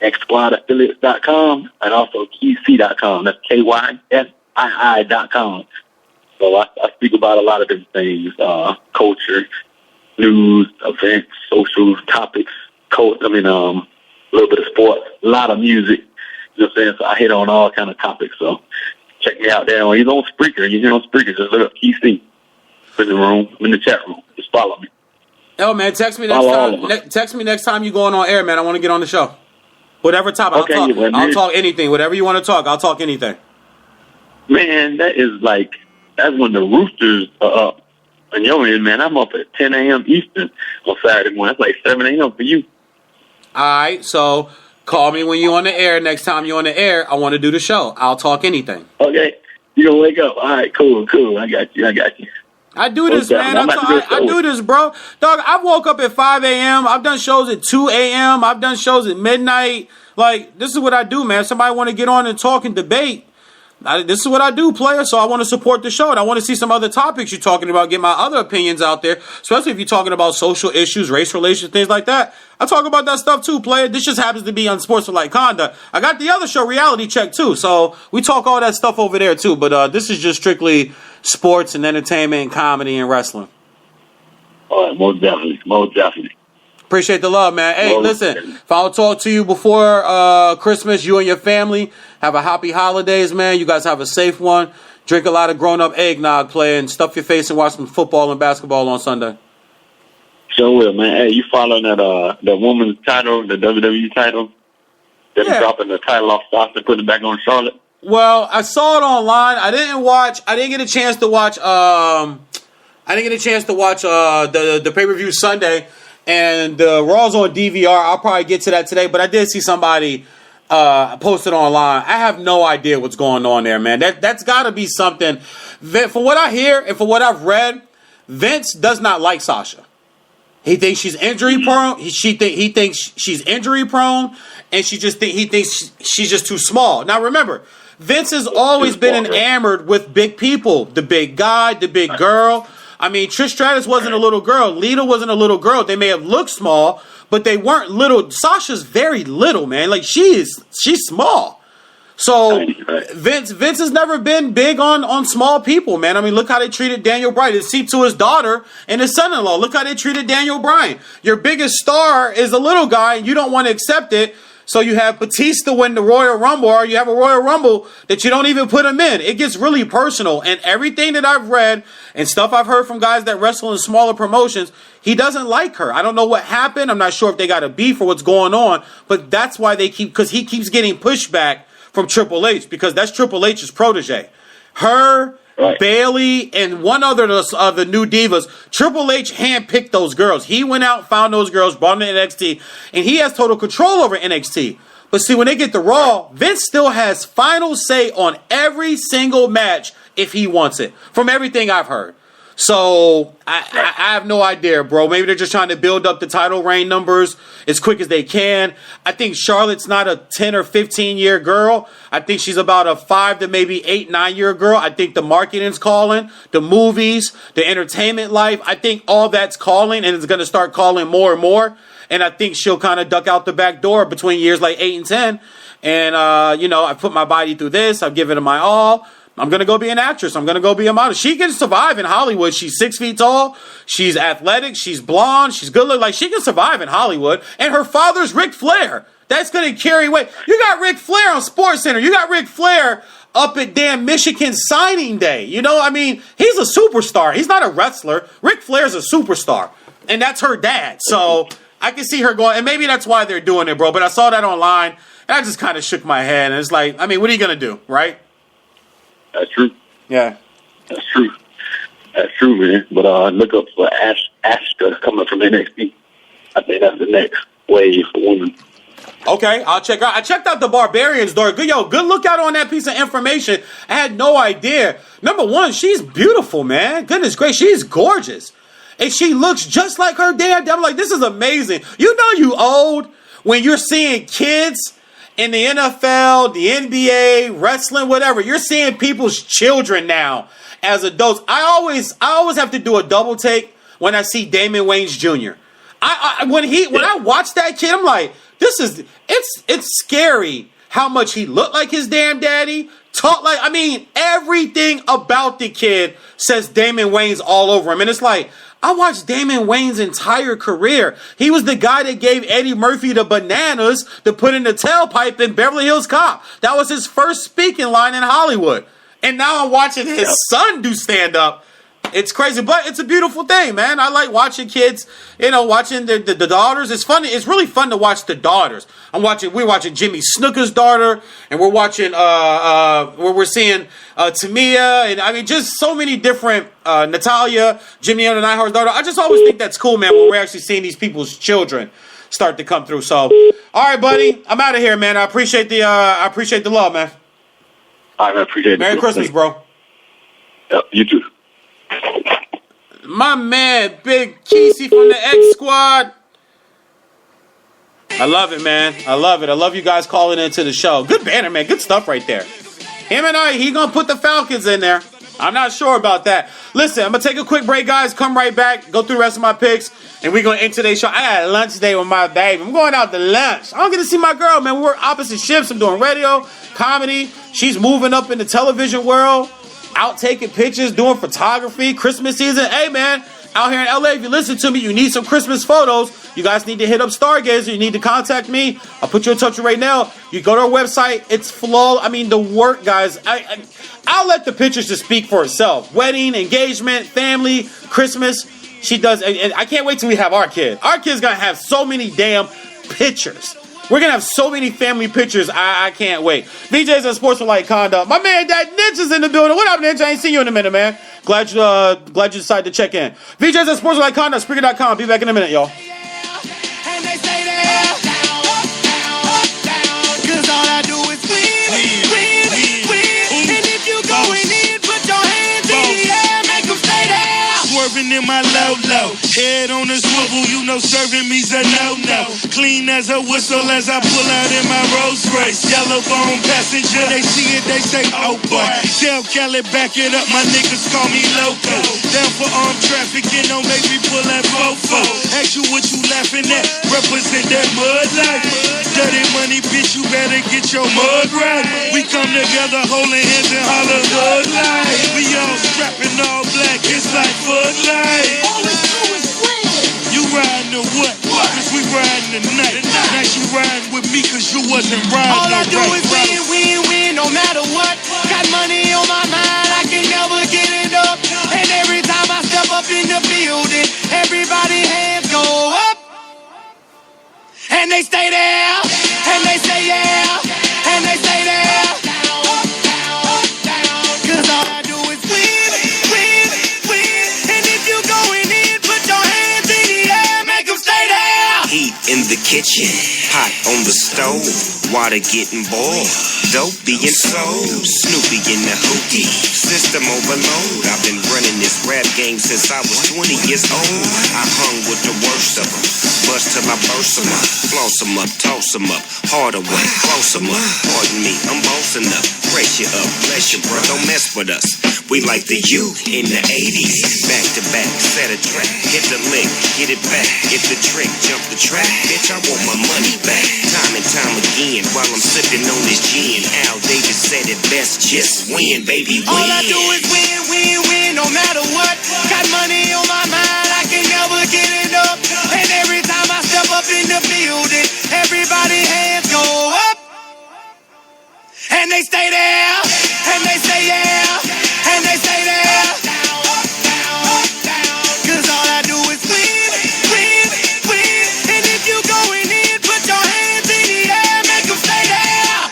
XSquadAffiliates.com and also Kesey.com. That's KYSII.com. So I speak about a lot of different things, culture, news, events, social topics, a little bit of sports, a lot of music. You know what I'm saying? So I hit on all kind of topics. So check me out there. He's on Spreaker. You hear on Spreaker, just look up Key C in the room, in the chat room. Just follow me. Yo, man, text me next time. Text me next time you going on air, man. I want to get on the show. Whatever topic, Okay, I'll talk anything. Whatever you want to talk, I'll talk anything. Man, that's when the roosters are up. And yo, man, I'm up at 10 a.m. Eastern on Saturday morning. That's like 7 a.m. for you. All right, so call me when you're on the air. Next time you're on the air, I want to do the show. I'll talk anything. Okay. You gonna wake up. All right, cool. I got you. I do this, man. I do this, bro. Dog, I woke up at 5 a.m. I've done shows at 2 a.m. I've done shows at midnight. Like, this is what I do, man. If somebody want to get on and talk and debate, this is what I do, player. So I want to support the show, and I want to see some other topics you're talking about, get my other opinions out there, especially if you're talking about social issues, race relations, things like that. I talk about that stuff too, player. This just happens to be unsportsmanlike conduct. I got the other show, Reality Check, too, so we talk all that stuff over there too, but this is just strictly sports and entertainment and comedy and wrestling. All right, most definitely. Appreciate the love, man. Hey, listen, if I don't talk to you before Christmas, you and your family, have a happy holidays, man. You guys have a safe one. Drink a lot of grown-up eggnog, play, and stuff your face and watch some football and basketball on Sunday. Sure will, man. Hey, you following that woman's title, the WWE title? They're dropping the title off Sasha and putting it back on Charlotte? Well, I saw it online. I didn't get a chance to watch the pay-per-view Sunday. And Raw's on DVR. I'll probably get to that today. But I did see somebody posted online. I have no idea what's going on there, man. That's got to be something. From what I hear and from what I've read, Vince does not like Sasha. He thinks she's injury prone. He thinks she's injury prone, and he thinks she's just too small. Now remember, Vince has always been enamored with big people, the big guy, the big girl. I mean, Trish Stratus wasn't a little girl. Lita wasn't a little girl. They may have looked small, but they weren't little. Sasha's very little, man. Like, she's small. So Vince has never been big on small people, man. I mean, look how they treated Daniel Bryan. See to his daughter and his son-in-law. Look how they treated Daniel Bryan. Your biggest star is a little guy, and you don't want to accept it. So you have Batista win the Royal Rumble, or you have a Royal Rumble that you don't even put him in. It gets really personal. And everything that I've read and stuff I've heard from guys that wrestle in smaller promotions, he doesn't like her. I don't know what happened. I'm not sure if they got a beef or what's going on. But that's why because he keeps getting pushback from Triple H, because that's Triple H's protege. Her, right, Bailey, and one other of the new divas. Triple H handpicked those girls. He went out, found those girls, brought them to NXT, and he has total control over NXT. But see, when they get to Raw, Vince still has final say on every single match if he wants it, from everything I've heard. So I have no idea, bro. Maybe they're just trying to build up the title reign numbers as quick as they can. I think Charlotte's not a 10 or 15-year girl. I think she's about a 5 to maybe 8, 9-year girl. I think the marketing's calling, the movies, the entertainment life. I think all that's calling, and it's going to start calling more and more. And I think she'll kind of duck out the back door between years like 8 and 10. And, I've put my body through this. I've given it my all. I'm going to go be an actress. I'm going to go be a model. She can survive in Hollywood. She's 6 feet tall. She's athletic. She's blonde. She's good looking. Like, she can survive in Hollywood. And her father's Ric Flair. That's going to carry weight. You got Ric Flair on SportsCenter. You got Ric Flair up at damn Michigan signing day. You know, I mean, he's a superstar. He's not a wrestler. Ric Flair's a superstar. And that's her dad. So I can see her going, and maybe that's why they're doing it, bro. But I saw that online, and I just kind of shook my head. And it's like, I mean, what are you going to do, right? That's true. Yeah. That's true. That's true, man. But look up for Asuka coming from NXT. I think that's the next wave for women. Okay, I'll check out. I checked out the Barbarians, door. Good lookout on that piece of information. I had no idea. Number one, she's beautiful, man. Goodness gracious, she's gorgeous. And she looks just like her dad. I'm like, this is amazing. You know you old when you're seeing kids in the NFL, the NBA, wrestling, whatever. You're seeing people's children now as adults. I always have to do a double take when I see Damon Wayans Jr. When I watch that kid, I'm like, it's scary how much he looked like his damn daddy talk like, I mean, everything about the kid says Damon Wayans all over him. And it's like, I watched Damon Wayans' entire career. He was the guy that gave Eddie Murphy the bananas to put in the tailpipe in Beverly Hills Cop. That was his first speaking line in Hollywood. And now I'm watching his son do stand-up. It's crazy, but it's a beautiful thing, man. I like watching kids, watching the daughters. It's funny. It's really fun to watch the daughters. We're watching Jimmy Snooker's daughter, and we're watching, where we're seeing Tamia, and I mean, just so many different, Natalia, Jimmy and Neidhart's daughter. I just always think that's cool, man, when we're actually seeing these people's children start to come through. So, all right, buddy, I'm out of here, man. I appreciate the love, man. I appreciate it. Merry Christmas, bro. Yep, you too. My man, Big Kesey from the X Squad. I love it, man. I love it. I love you guys calling into the show. Good banner, man. Good stuff right there. Him and he gonna put the Falcons in there. I'm not sure about that. Listen, I'm gonna take a quick break, guys. Come right back. Go through the rest of my picks, and we're gonna end today's show. I got lunch today with my baby. I'm going out to lunch. I don't get to see my girl, man. We're opposite shifts. I'm doing radio, comedy. She's moving up in the television world. Out taking pictures, doing photography, Christmas season. Hey, man, out here in LA, if you listen to me, you need some Christmas photos. You guys need to hit up Stargazer. You need to contact me. I'll put you in touch with right now. You go to our website. It's flow. I mean, the work, guys. I'll let the pictures just speak for itself. Wedding, engagement, family, Christmas. She does. And I can't wait till we have our kid. Our kid's going to have so many damn pictures. We're going to have so many family pictures. I can't wait. VJ's at Sports with Light Conduct. My man, that Ninja's in the building. What up, Ninja? I ain't seen you in a minute, man. Glad you decided to check in. VJ's at Sports with Light Conduct. Spreaker.com. Be back in a minute, y'all. And they stay there. Cause all I do is win. And if you going in, put your hands in the air. Make them stay there. Swerving in my low. Head on the swivel, you know serving me's a no-no. Clean as a whistle as I pull out in my Rolls Royce. Yellow bone passenger, they see it, they say, oh boy. Tell Cali, back it up, my niggas call me loco. Down for armed trafficking, don't make me pull that fofo. Ask you what you laughing at, represent that mud life. Dirty money, bitch, you better get your mud right. We come together holding hands and holler hood life. We all strapping all black, it's like Bud Light. All we do is win. You riding or what? Cause we riding tonight. Now you riding with me cause you wasn't riding. All I do is win, no matter what. Got money on my mind, I can never get it up. And every time I step up in the building, everybody hands go up. And they stay there, and they say yeah, and they stay there. Cause all I do is win. And if you going in, put your hands in the air, make them stay there. Heat in the kitchen, hot on the stove, water getting boiled, dope being sold, Snoopy in the hookie, system overload. I've been running this rap game since I was 20 years old. I hung with the worst of them, bust till I burst them up, floss them up, toss them up, harder way, close them up. Pardon me, I'm bossing up, brace you up, bless you, bro, don't mess with us. We like the youth in the 80s, back to back, set a track, hit the lick, get it back, get the trick, jump the track, bitch, I want my money back, time and time again, while I'm sipping on this gin. Al Davis said it best, just win, baby, win. All I do is win, no matter what. Got money on my mind, I can never get it up. And every time I step up in the building, everybody hands go up. And they stay there, and they say yeah, and they stay there. Cause all I do is win. And if you going in, put your hands in the air, make them stay there.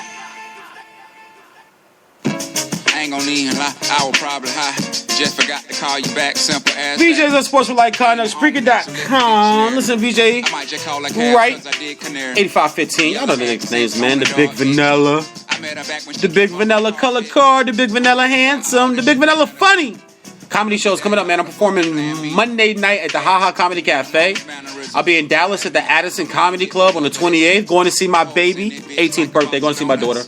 I ain't gonna even lie, I was probably high. Just forgot to call you back, simple as VJ's at Sports with Light Conduct. Spreaker.com. Listen, VJ. I might just call like that Right. because I did Canary. 8515. Y'all know the nicknames, man. The Big Vanilla. I met her back when she The Big Vanilla Color Card. The Big Vanilla Handsome. The Big Vanilla Funny. Comedy shows coming up, man. I'm performing Monday night at the Haha Comedy Cafe. I'll be in Dallas at the Addison Comedy Club on the 28th. Going to see my baby. 18th birthday. Going to see my daughter.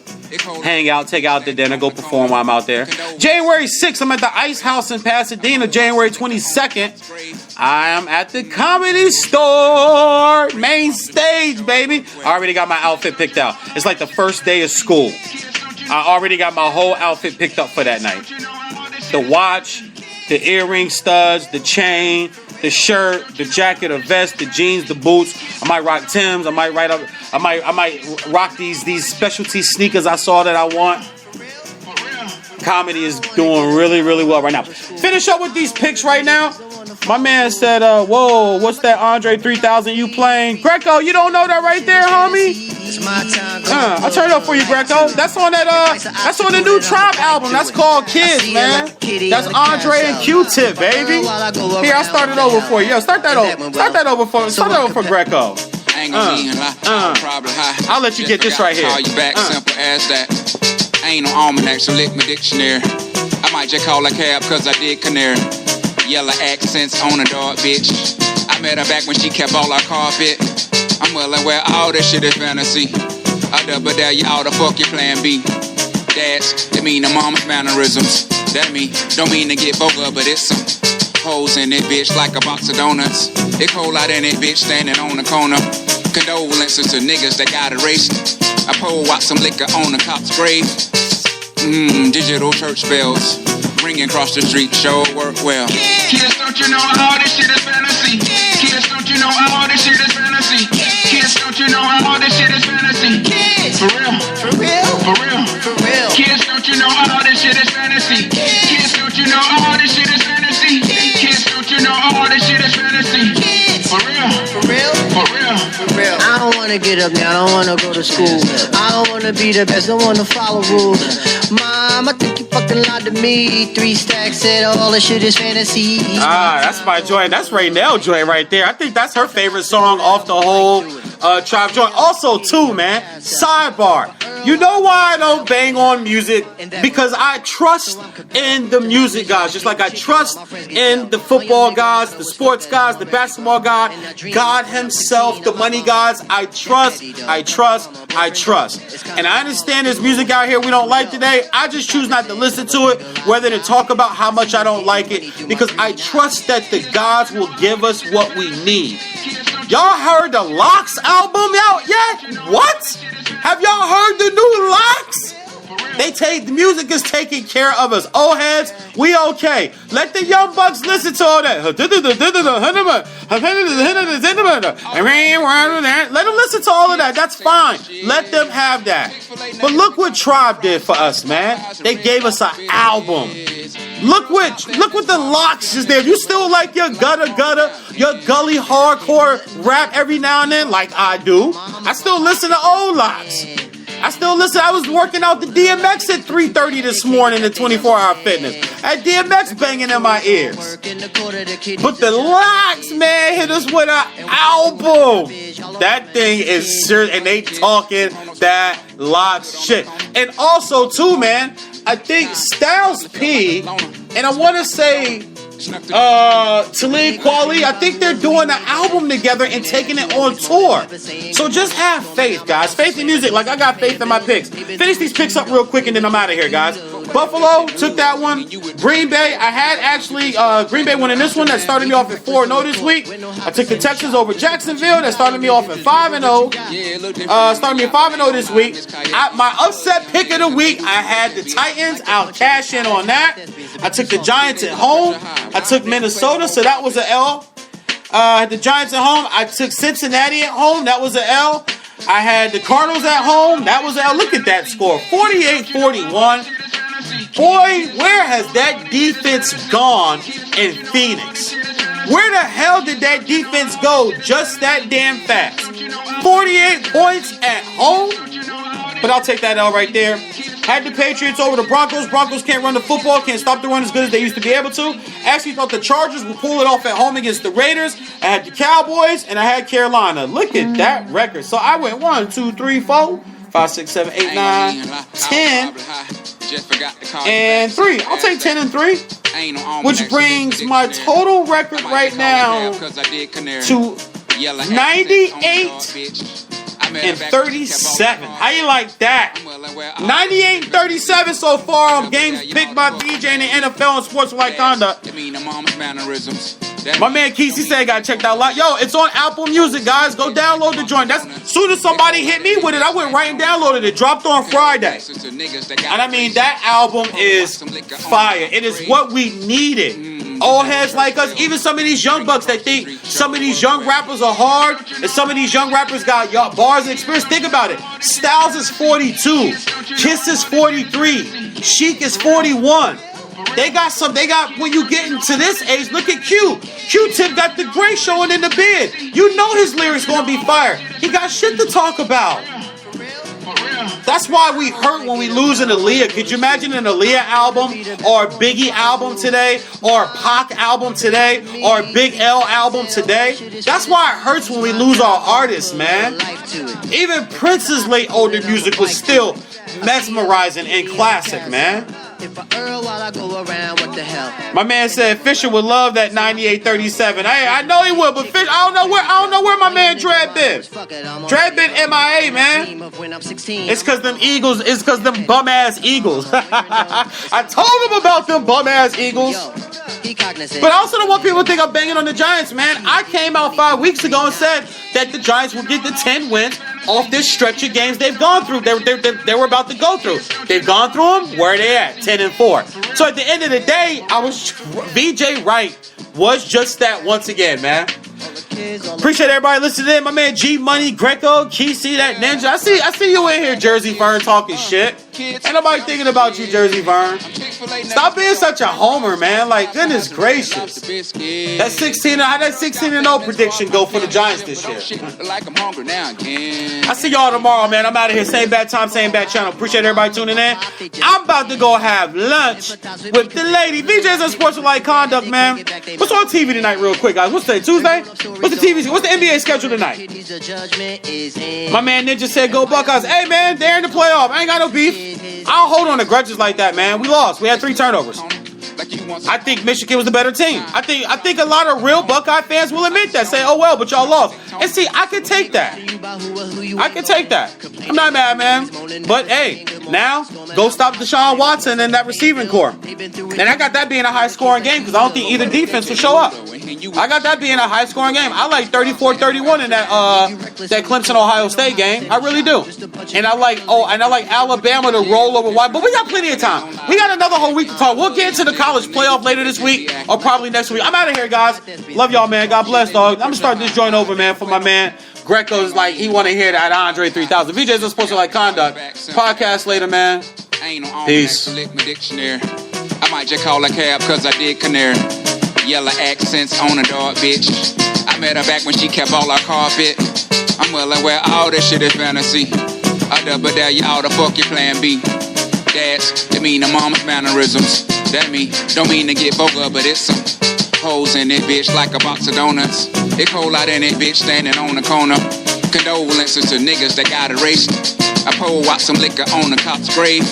Hang out, take out to dinner, go perform while I'm out there. January 6th, I'm at the Ice House in Pasadena. January 22nd, I am at the Comedy Store. Main stage, baby. I already got my outfit picked out. It's like the first day of school. I already got my whole outfit picked up for that night. The watch, the earring studs, the chain, the shirt, the jacket, the vest, the jeans, the boots. I might rock Timbs. I might rock these specialty sneakers I saw that I want. Comedy is doing really, really well right now. Finish up with these picks right now. My man said, whoa, what's that Andre 3000 you playing? Greco, you don't know that right there, homie? I'll turn it up for you, Greco. That's on the new Tribe album. That's called Kids, man. That's Andre and Q-Tip, baby. Here, I'll start it over for you. Yo, start that over for Greco. I'll let you get this right here. Call you back, simple as that. I ain't no almanac, so lick my dictionary. I might just call a cab cause I did canary. Yellow accents on a dog, bitch. I met her back when she kept all our carpet. I'm willing where all this shit is fantasy. I double dare you all the fuck your plan B. Dads, that mean the mama's mannerisms. That don't mean to get vulgar, but it's some hoes in it, bitch, like a box of donuts. It cold out in it, bitch, standing on the corner. Condolences to niggas that got erased. I pour out some liquor on the cop's grave. Digital church bells ringing across the street, sure work well. Kids, don't you know all this shit is fantasy? Kids, don't you know all this shit is fantasy? Kids, don't you know all this shit is fantasy? For real, for real, for real, for real. Kids, don't you know all this shit is fantasy? Kids, don't you know all this shit is fantasy? Kids, don't you know all this shit is fantasy? For real, for real, for real, for real. I don't wanna get up now, I don't wanna go to school. I don't wanna be the best, don't wanna follow rules. Mom, I think you fucking lied to me. 3 stacks said all this shit is fantasy. That's my joint. That's Raynell joint right there. I think that's her favorite song off the whole Tribe joint. Also, too, man, sidebar. You know why I don't bang on music? Because I trust in the music guys, just like I trust in the football guys, the sports guys, the basketball guy, God himself, the money guys. I trust. And I understand there's music out here we don't like today. I just choose not to listen to it, whether to talk about how much I don't like it, because I trust that the gods will give us what we need. Y'all heard the Locks album out yet? What? Have y'all heard the new Locks? The music is taking care of us. Old heads, we okay. Let the young bucks listen to all that. Let them listen to all of that. That's fine. Let them have that. But look what Tribe did for us, man. They gave us an album. Look what the Locks is there. If you still like your gutter, your gully hardcore rap every now and then, like I do, I still listen to old Locks. I was working out the DMX at 3:30 this morning at 24-hour fitness. I had DMX banging in my ears. But the Locks, man, hit us with an album. That thing is serious, and they talking that Locks shit. And also, too, man, I think Styles P, and I want to say Talib Kweli, I think they're doing an album together and taking it on tour. So just have faith, guys. Faith in music. Like I got faith in my picks. Finish these picks up real quick and then I'm out of here, guys. Buffalo took that one. Green Bay, I had actually Green Bay winning this one. That started me off at 4-0 this week. I took the Texans over Jacksonville. That started me off at 5-0. Started me at 5-0 this week. My upset pick of the week, I had the Titans. I'll cash in on that. I took the Giants at home. I took Minnesota, so that was an L. I had the Giants at home. I took Cincinnati at home. That was an L. I had the Cardinals at home. That was an L. Look at that score. 48-41. Boy, where has that defense gone in Phoenix? Where the hell did that defense go just that damn fast? 48 points at home? But I'll take that L right there. Had the Patriots over the Broncos. Broncos can't run the football, can't stop the run as good as they used to be able to. Actually thought the Chargers would pull it off at home against the Raiders. I had the Cowboys, and I had Carolina. Look at that record. So I went 1, 2, 3, 4, 5, 6, 7, 8, 9, 10, and 3. I'll take 10 and 3. Which brings my total record right now to 98, and 37. How you like that? 98 and 37 so far on games picked by BJ in the NFL and sports-like conduct. My man Kesey said got checked out a lot. Yo, it's on Apple Music, guys. Go download the joint. That's as soon as somebody hit me with it, I went right and downloaded it. Dropped on Friday. And I mean, that album is fire. It is what we needed. Old heads like us, even some of these young bucks that think some of these young rappers are hard, and some of these young rappers got bars and experience. Think about it. Styles is 42. Kiss is 43. Sheik is 41. They got, when you get into this age, look at Q. Q-Tip got the gray showing in the beard. You know his lyrics gonna be fire. He got shit to talk about. That's why we hurt when we lose an Aaliyah. Could you imagine an Aaliyah album or a Biggie album today or a Pac album today or a Big L album today? That's why it hurts when we lose our artists, man. Even Prince's late older music was still mesmerizing and classic, man. My man said Fisher would love that 98-37. Hey, I know he would, but Fisher, I don't know where my man Dread been. Dread been MIA, man. It's cause them Eagles, it's cause them bum ass Eagles. I told him about them bum ass Eagles. But I also don't want people to think I'm banging on the Giants, man. I came out 5 weeks ago and said that the Giants will get the 10 wins off this stretch of games they've gone through. They were about to go through. They've gone through them. Where are they at? 10-4. So at the end of the day, VJ Wright was just that once again, man. Appreciate everybody listening in. My man G Money, Greco, Kesey, that ninja. I see you in here, Jersey Vern, talking shit. Ain't nobody thinking about you, Jersey Vern. Stop being such a homer, man. Like, goodness gracious. That 16-0 prediction go for the Giants this year. I see y'all tomorrow, man. I'm out of here. Same bad time, same bad channel. Appreciate everybody tuning in. I'm about to go have lunch with the lady. VJ's on Sports-like Conduct, man. What's on TV tonight, real quick, guys? What's today? Tuesday? What's the TV? What's the NBA schedule tonight? My man Ninja said, "Go Buckeyes." Hey, man, they're in the playoff. I ain't got no beef. I don't hold on to grudges like that, man. We lost. We had 3 turnovers. I think Michigan was the better team. I think a lot of real Buckeye fans will admit that. Say, "Oh well, but y'all lost." And see, I can take that. I'm not mad, man. But hey, now go stop Deshaun Watson and that receiving core. And I got that being a high-scoring game because I don't think either defense will show up. I got that being a high-scoring game. I like 34-31 in that Clemson Ohio State game. I really do. And I like Alabama to roll over wide. But we got plenty of time. We got another whole week to talk. We'll get into the college playoff later this week or probably next week. I'm out of here, guys. Love y'all, man. God bless, dog. I'm gonna start this joint over, man, for my man Greco's. Like, he want to hear that Andre 3000. VJ's on Sports-like Conduct. Podcast later, man. Peace. I might just call a cab cause I did canary. Yellow accents on a dog, bitch. I met her back when she kept all our carpet. I'm well aware all this shit is fantasy. I double dare you all the fuck your plan B. Dads, that mean the mama's mannerisms. That don't mean to get vulgar, but it's some hoes in it, bitch, like a box of donuts. It cold out in it, bitch, standing on the corner. Condolences to niggas that got erased. I pour out some liquor on the cop's grave.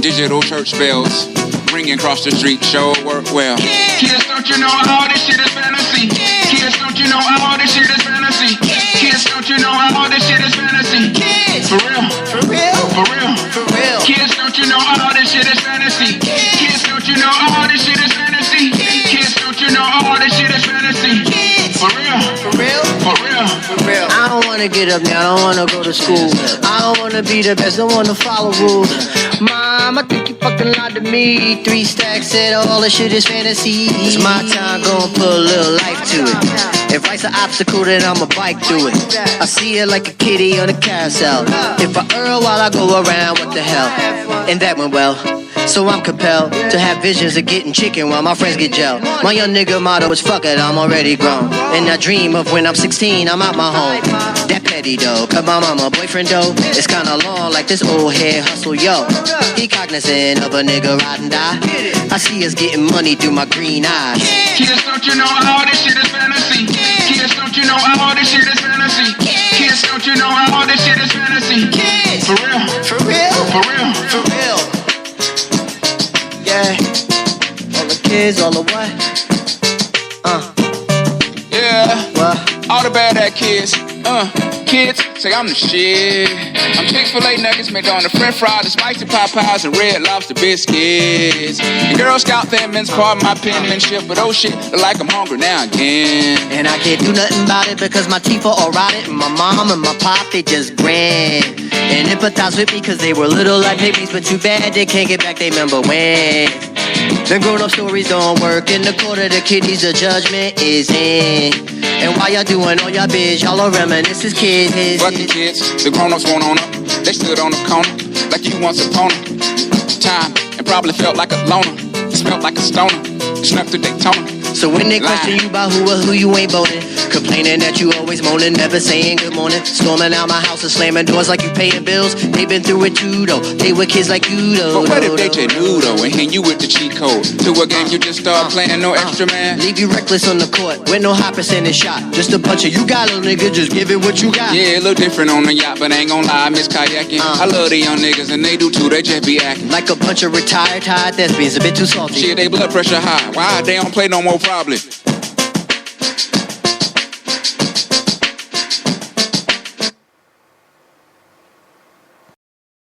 Digital church bells ringing across the street, sure work well. Kids, don't you know all this shit is fantasy? Kids, don't you know all this shit is fantasy? Kids, don't you know all this shit is fantasy? For real, for real, for real, for real. Kids, don't you know all this shit is fantasy? Kids, don't you know all this shit is fantasy? Kids, don't you know all this shit is fantasy? For real, for real, for real, for real. I don't wanna get up now, I don't wanna go to school. I don't wanna be the best, don't wanna follow rules. Mom, I think you fucking lied to me. 3 stacks said all this shit is fantasy. It's my time, gonna put a little life to it. If life's an obstacle, then I'ma bike through it. I see it like a kitty on a carousel. If I err while I go around, what the hell? And that went well. So I'm compelled to have visions of getting chicken while my friends get gel. My young nigga motto is fuck it, I'm already grown. And I dream of when I'm 16, I'm out my home. That petty though, cause my mama boyfriend though, it's kinda long like this old head hustle, yo. He cognizant of a nigga ride and die. I see us getting money through my green eyes. Kids, don't you know all this shit is fantasy? Kids, don't you know all this shit is fantasy? Kids, don't you know all this shit is fantasy? For real, For real, for real, for real. Yeah, all the kids, all the what? yeah. What? All the bad kids, kids. say I'm the shit. I'm Chick-fil-A nuggets made on the French fries, the spicy Popeyes, and Red Lobster biscuits. And Girl Scout Thin Mints, pardon my penmanship, but oh shit, look like I'm hungry now again. And I can't do nothing about it because my teeth are all rotted. And my mom and my pop, they just grin and empathize with me because they were little like babies, but too bad they can't get back they remember when. The grown-up stories don't work. In the court of the kiddies, the judgment is in. And while y'all doing all y'all biz, y'all are reminisce as kids. Fuck the kids, the grown-ups went on up. They stood on the corner like you once upon a time, and probably felt like a loner. Smelled like a stoner, snuck to Daytona. So when they question you about who you ain't boning, complaining that you always moaning, never saying good morning, storming out my house and slamming doors like you paying bills. They been through it too though. They were kids like you though. But what if they just knew though and hit you with the cheat code to a game you just start playing no extra man? Leave you reckless on the court with no high percentage shot. Just a bunch of you got little nigga, just give it what you got. Yeah, a little different on the yacht, but I ain't gon' lie, I miss kayaking. I love the young niggas and they do too. They just be acting like a bunch of retired thespians, a bit too salty. Shit, they blood pressure high. Why they don't play no more probably?